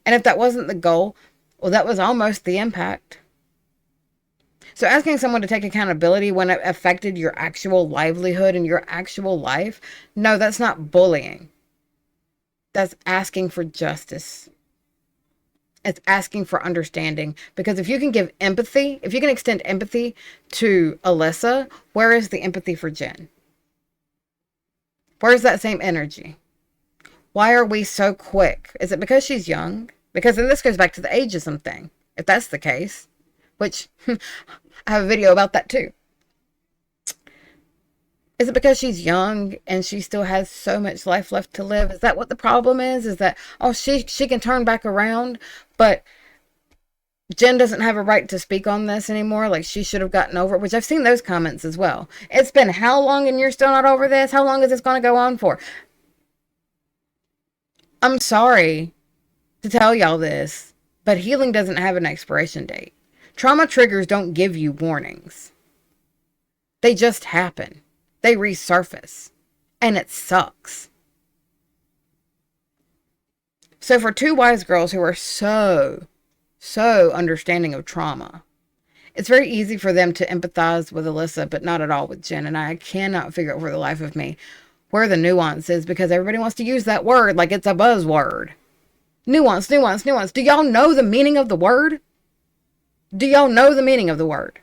Speaker 1: And if that wasn't the goal, well, that was almost the impact. So asking someone to take accountability when it affected your actual livelihood and your actual life, no, that's not bullying. That's asking for justice. It's asking for understanding. Because if you can give empathy, if you can extend empathy to Alyssa, where is the empathy for Jen? Where's that same energy? Why are we so quick? Is it because she's young? Because then this goes back to the ageism thing. If that's the case, which I have a video about that too. Is it because she's young and she still has so much life left to live? Is that what the problem is? Is that, oh, she can turn back around, but Jen doesn't have a right to speak on this anymore? Like, she should have gotten over it, which I've seen those comments as well. It's been how long and you're still not over this? How long is this going to go on for? I'm sorry to tell y'all this, but healing doesn't have an expiration date. Trauma triggers don't give you warnings. They just happen. They resurface. And it sucks. So for two wise girls who are so understanding of trauma, it's very easy for them to empathize with Alyssa, but not at all with Jen. And I cannot figure out for the life of me where the nuance is, because everybody wants to use that word like it's a buzzword. Nuance, nuance, nuance. Do y'all know the meaning of the word? Do y'all know the meaning of the word?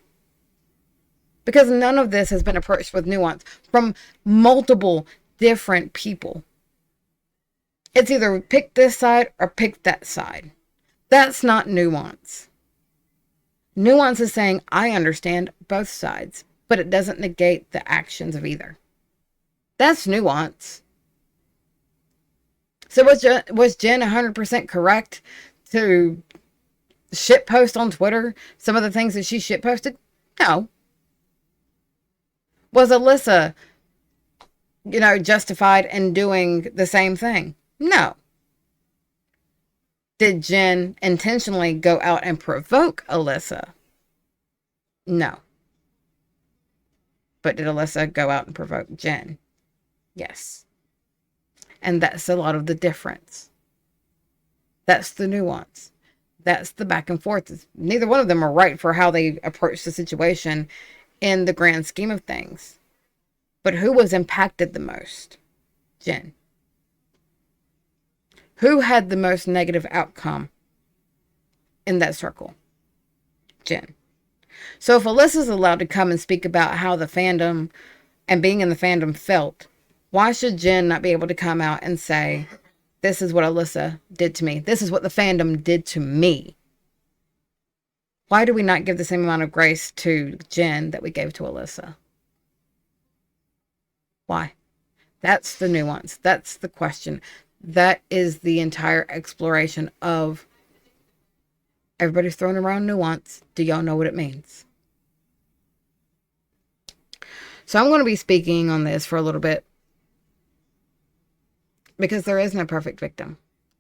Speaker 1: Because none of this has been approached with nuance from multiple different people. It's either pick this side or pick that side. That's not nuance. Nuance is saying, I understand both sides, but it doesn't negate the actions of either. That's nuance. So was Jen 100% correct to shitpost on Twitter some of the things that she shitposted? No. Was Alyssa, justified in doing the same thing? No. Did Jen intentionally go out and provoke Alyssa? No. But did Alyssa go out and provoke Jen? Yes. And that's a lot of the difference. That's the nuance. That's the back and forth. Neither one of them are right for how they approach the situation in the grand scheme of things. But who was impacted the most? Jen. Who had the most negative outcome in that circle? Jen. So if Alyssa's allowed to come and speak about how the fandom and being in the fandom felt, why should Jen not be able to come out and say, this is what Alyssa did to me. This is what the fandom did to me. Why do we not give the same amount of grace to Jen that we gave to Alyssa? Why? That's the nuance. That's the question. That is the entire exploration of everybody's throwing around nuance. Do y'all know what it means? So I'm going to be speaking on this for a little bit because there is no perfect victim.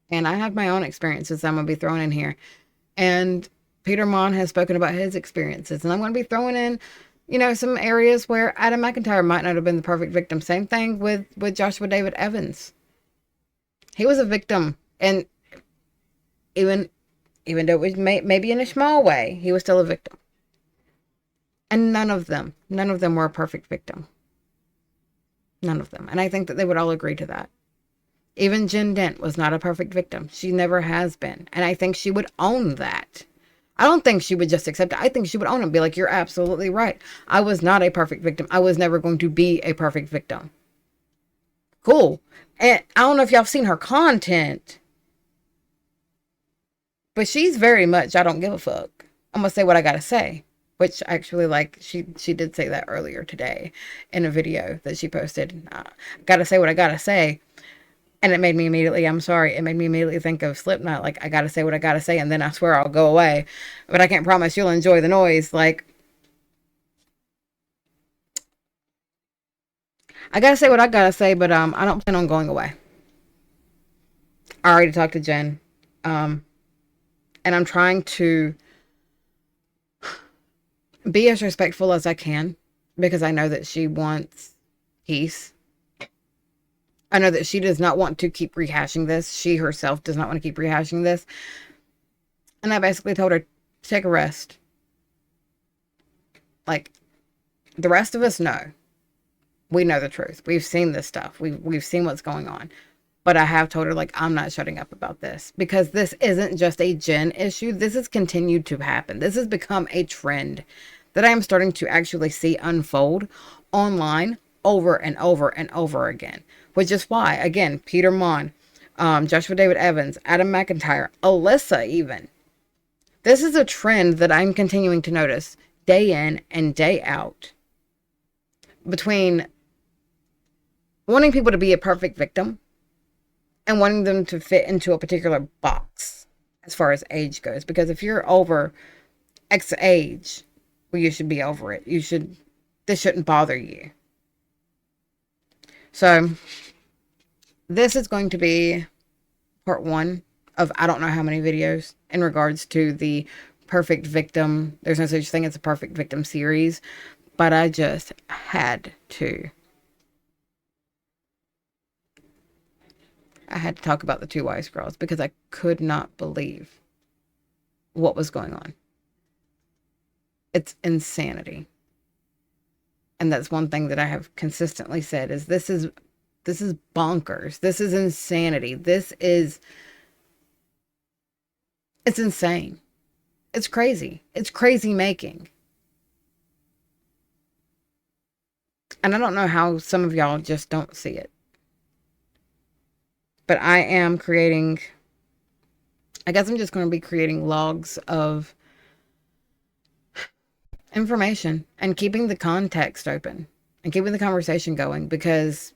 Speaker 1: And I have my own experiences I'm going to be throwing in here. And Peter Mon has spoken about his experiences. And I'm going to be throwing in, some areas where Adam McIntyre might not have been the perfect victim. Same thing with Joshua David Evans. He was a victim. And even though it was maybe in a small way, he was still a victim. And none of them were a perfect victim. None of them. And I think that they would all agree to that. Even Jen Dent was not a perfect victim. She never has been. And I think she would own that. I don't think she would just accept it. I think she would own it and be like, you're absolutely right. I was not a perfect victim. I was never going to be a perfect victim. Cool. And I don't know if y'all have seen her content, but she's very much, I don't give a fuck. I'm going to say what I got to say. Which actually, she did say that earlier today in a video that she posted. Gotta say what I gotta say. And it made me immediately think of Slipknot. Like, I gotta say what I gotta say, and then I swear I'll go away. But I can't promise you'll enjoy the noise. Like, I gotta say what I gotta say, but I don't plan on going away. I already talked to Jen. And I'm trying to be as respectful as I can because I know that she wants peace. I know that she does not want to keep rehashing this. She herself does not want to keep rehashing this. And I basically told her, take a rest. Like, the rest of us know. We know the truth. We've seen this stuff. We've seen what's going on. But I have told her, I'm not shutting up about this. Because this isn't just a Jen issue. This has continued to happen. This has become a trend that I am starting to actually see unfold online over and over and over again. Which is why, again, Peter Mon, Joshua David Evans, Adam McIntyre, Alyssa even. This is a trend that I'm continuing to notice day in and day out. Between wanting people to be a perfect victim and wanting them to fit into a particular box as far as age goes. Because if you're over X age, well, you should be over it. This shouldn't bother you. So, this is going to be part 1 of I don't know how many videos in regards to the perfect victim. There's no such thing as a perfect victim series, but I just had to. I had to talk about the 2 wise girls because I could not believe what was going on. It's insanity. And that's one thing that I have consistently said is this is bonkers. This is insanity. It's insane. It's crazy. It's crazy making. And I don't know how some of y'all just don't see it. But I am creating, I guess I'm just going to be creating logs of information and keeping the context open and keeping the conversation going because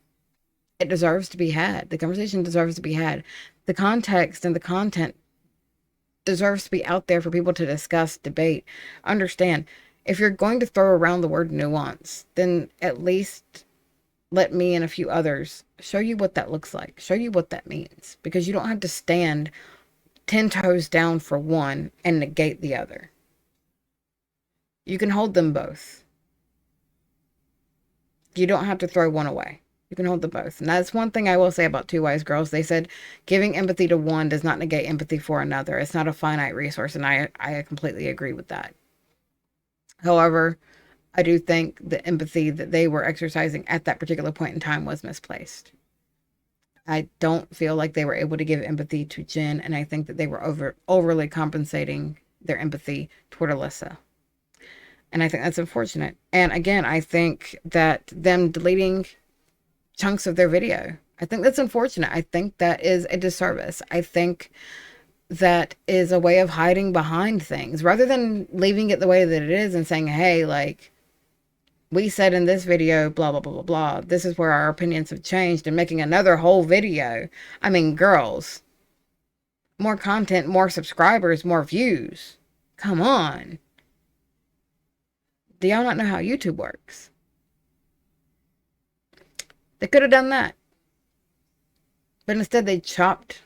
Speaker 1: it deserves to be had. The conversation deserves to be had. The context and the content deserves to be out there for people to discuss, debate, understand. If you're going to throw around the word nuance, then at least let me and a few others show you what that looks like, show you what that means, because you don't have to stand 10 toes down for one and negate the other. You can hold them both. You don't have to throw one away. You can hold them both. And that's one thing I will say about Two Wise Girls. They said giving empathy to one does not negate empathy for another. It's not a finite resource, and I completely agree with that. However, I do think the empathy that they were exercising at that particular point in time was misplaced. I don't feel like they were able to give empathy to Jen, and I think that they were overly compensating their empathy toward Alyssa. And I think that's unfortunate. And again, I think that them deleting chunks of their video, I think that's unfortunate. I think that is a disservice. I think that is a way of hiding behind things rather than leaving it the way that it is and saying, hey, like, we said in this video, blah, blah, blah, blah, blah. This is where our opinions have changed, and making another whole video. I mean, girls, more content, more subscribers, more views. Come on. Do y'all not know how YouTube works? They could have done that. But instead they chopped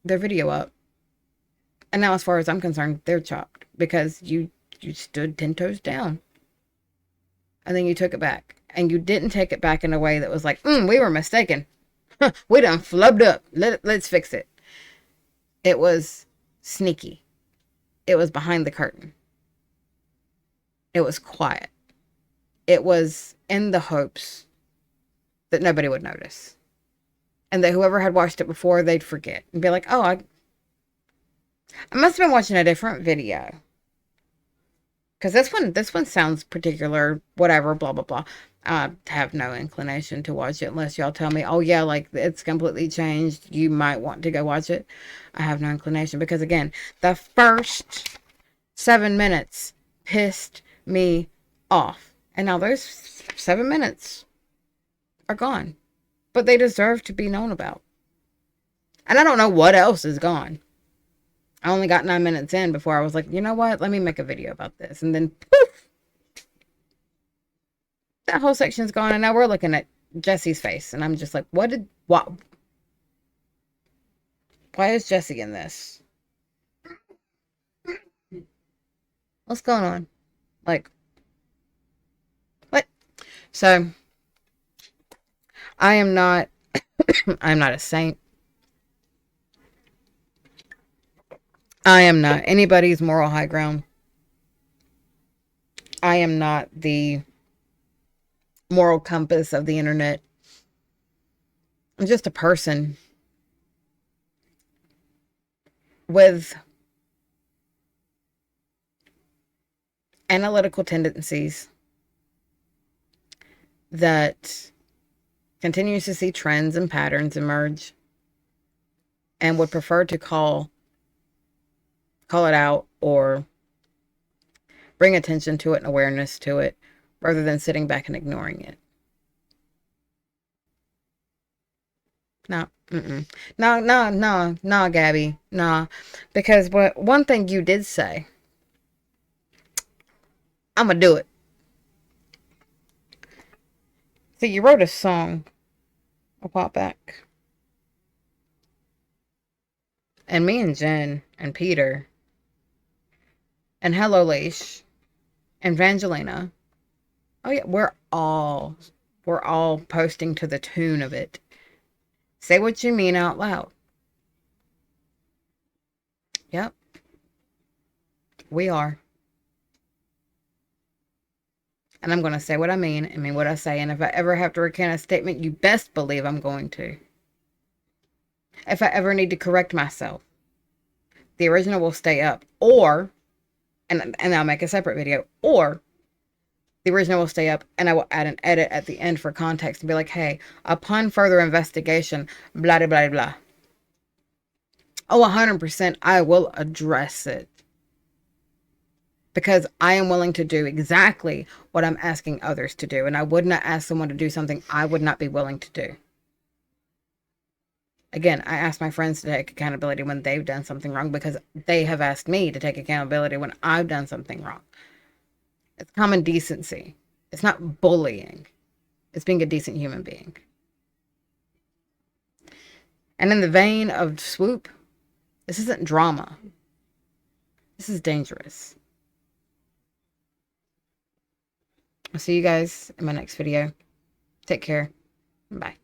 Speaker 1: their video up. And now as far as I'm concerned, they're chopped because you stood 10 toes down. And then you took it back. And you didn't take it back in a way that was like, we were mistaken. We done flubbed up. Let's fix it. It was sneaky. It was behind the curtain. It was quiet. It was in the hopes that nobody would notice. And that whoever had watched it before, they'd forget. And be like, oh, I must have been watching a different video. Because this one sounds particular, whatever, blah, blah, blah. I have no inclination to watch it unless y'all tell me, oh, yeah, like, it's completely changed. You might want to go watch it. I have no inclination. Because, again, the first 7 minutes pissed me off. And now those 7 minutes are gone. But they deserve to be known about. And I don't know what else is gone. I only got 9 minutes in before I was like, you know what? Let me make a video about this. And then poof! That whole section's gone. And now we're looking at Jesse's face. And I'm just like, what? Why is Jesse in this? What's going on? Like, what? So, I am not, I'm not a saint. I am not anybody's moral high ground. I am not the moral compass of the internet. I'm just a person with analytical tendencies that continues to see trends and patterns emerge and would prefer to call it out or bring attention to it and awareness to it rather than sitting back and ignoring it. No, no, Gabby, nah. Because one thing you did say, I'm gonna do it. See, you wrote a song a while back. And me and Jen and Peter and Hello Leash and Vangelina, oh yeah, we're all posting to the tune of it. Say what you mean out loud. Yep. We are. And I'm going to say what I mean and mean what I say. And if I ever have to recant a statement, you best believe I'm going to. If I ever need to correct myself, the original will stay up. Or, and I'll make a separate video, or the original will stay up and I will add an edit at the end for context and be like, hey, upon further investigation, blah, blah, blah, blah. Oh, 100%, I will address it. Because I am willing to do exactly what I'm asking others to do. And I would not ask someone to do something I would not be willing to do. Again, I ask my friends to take accountability when they've done something wrong because they have asked me to take accountability when I've done something wrong. It's common decency. It's not bullying. It's being a decent human being. And in the vein of Swoop, this isn't drama. This is dangerous. I'll see you guys in my next video. Take care. Bye.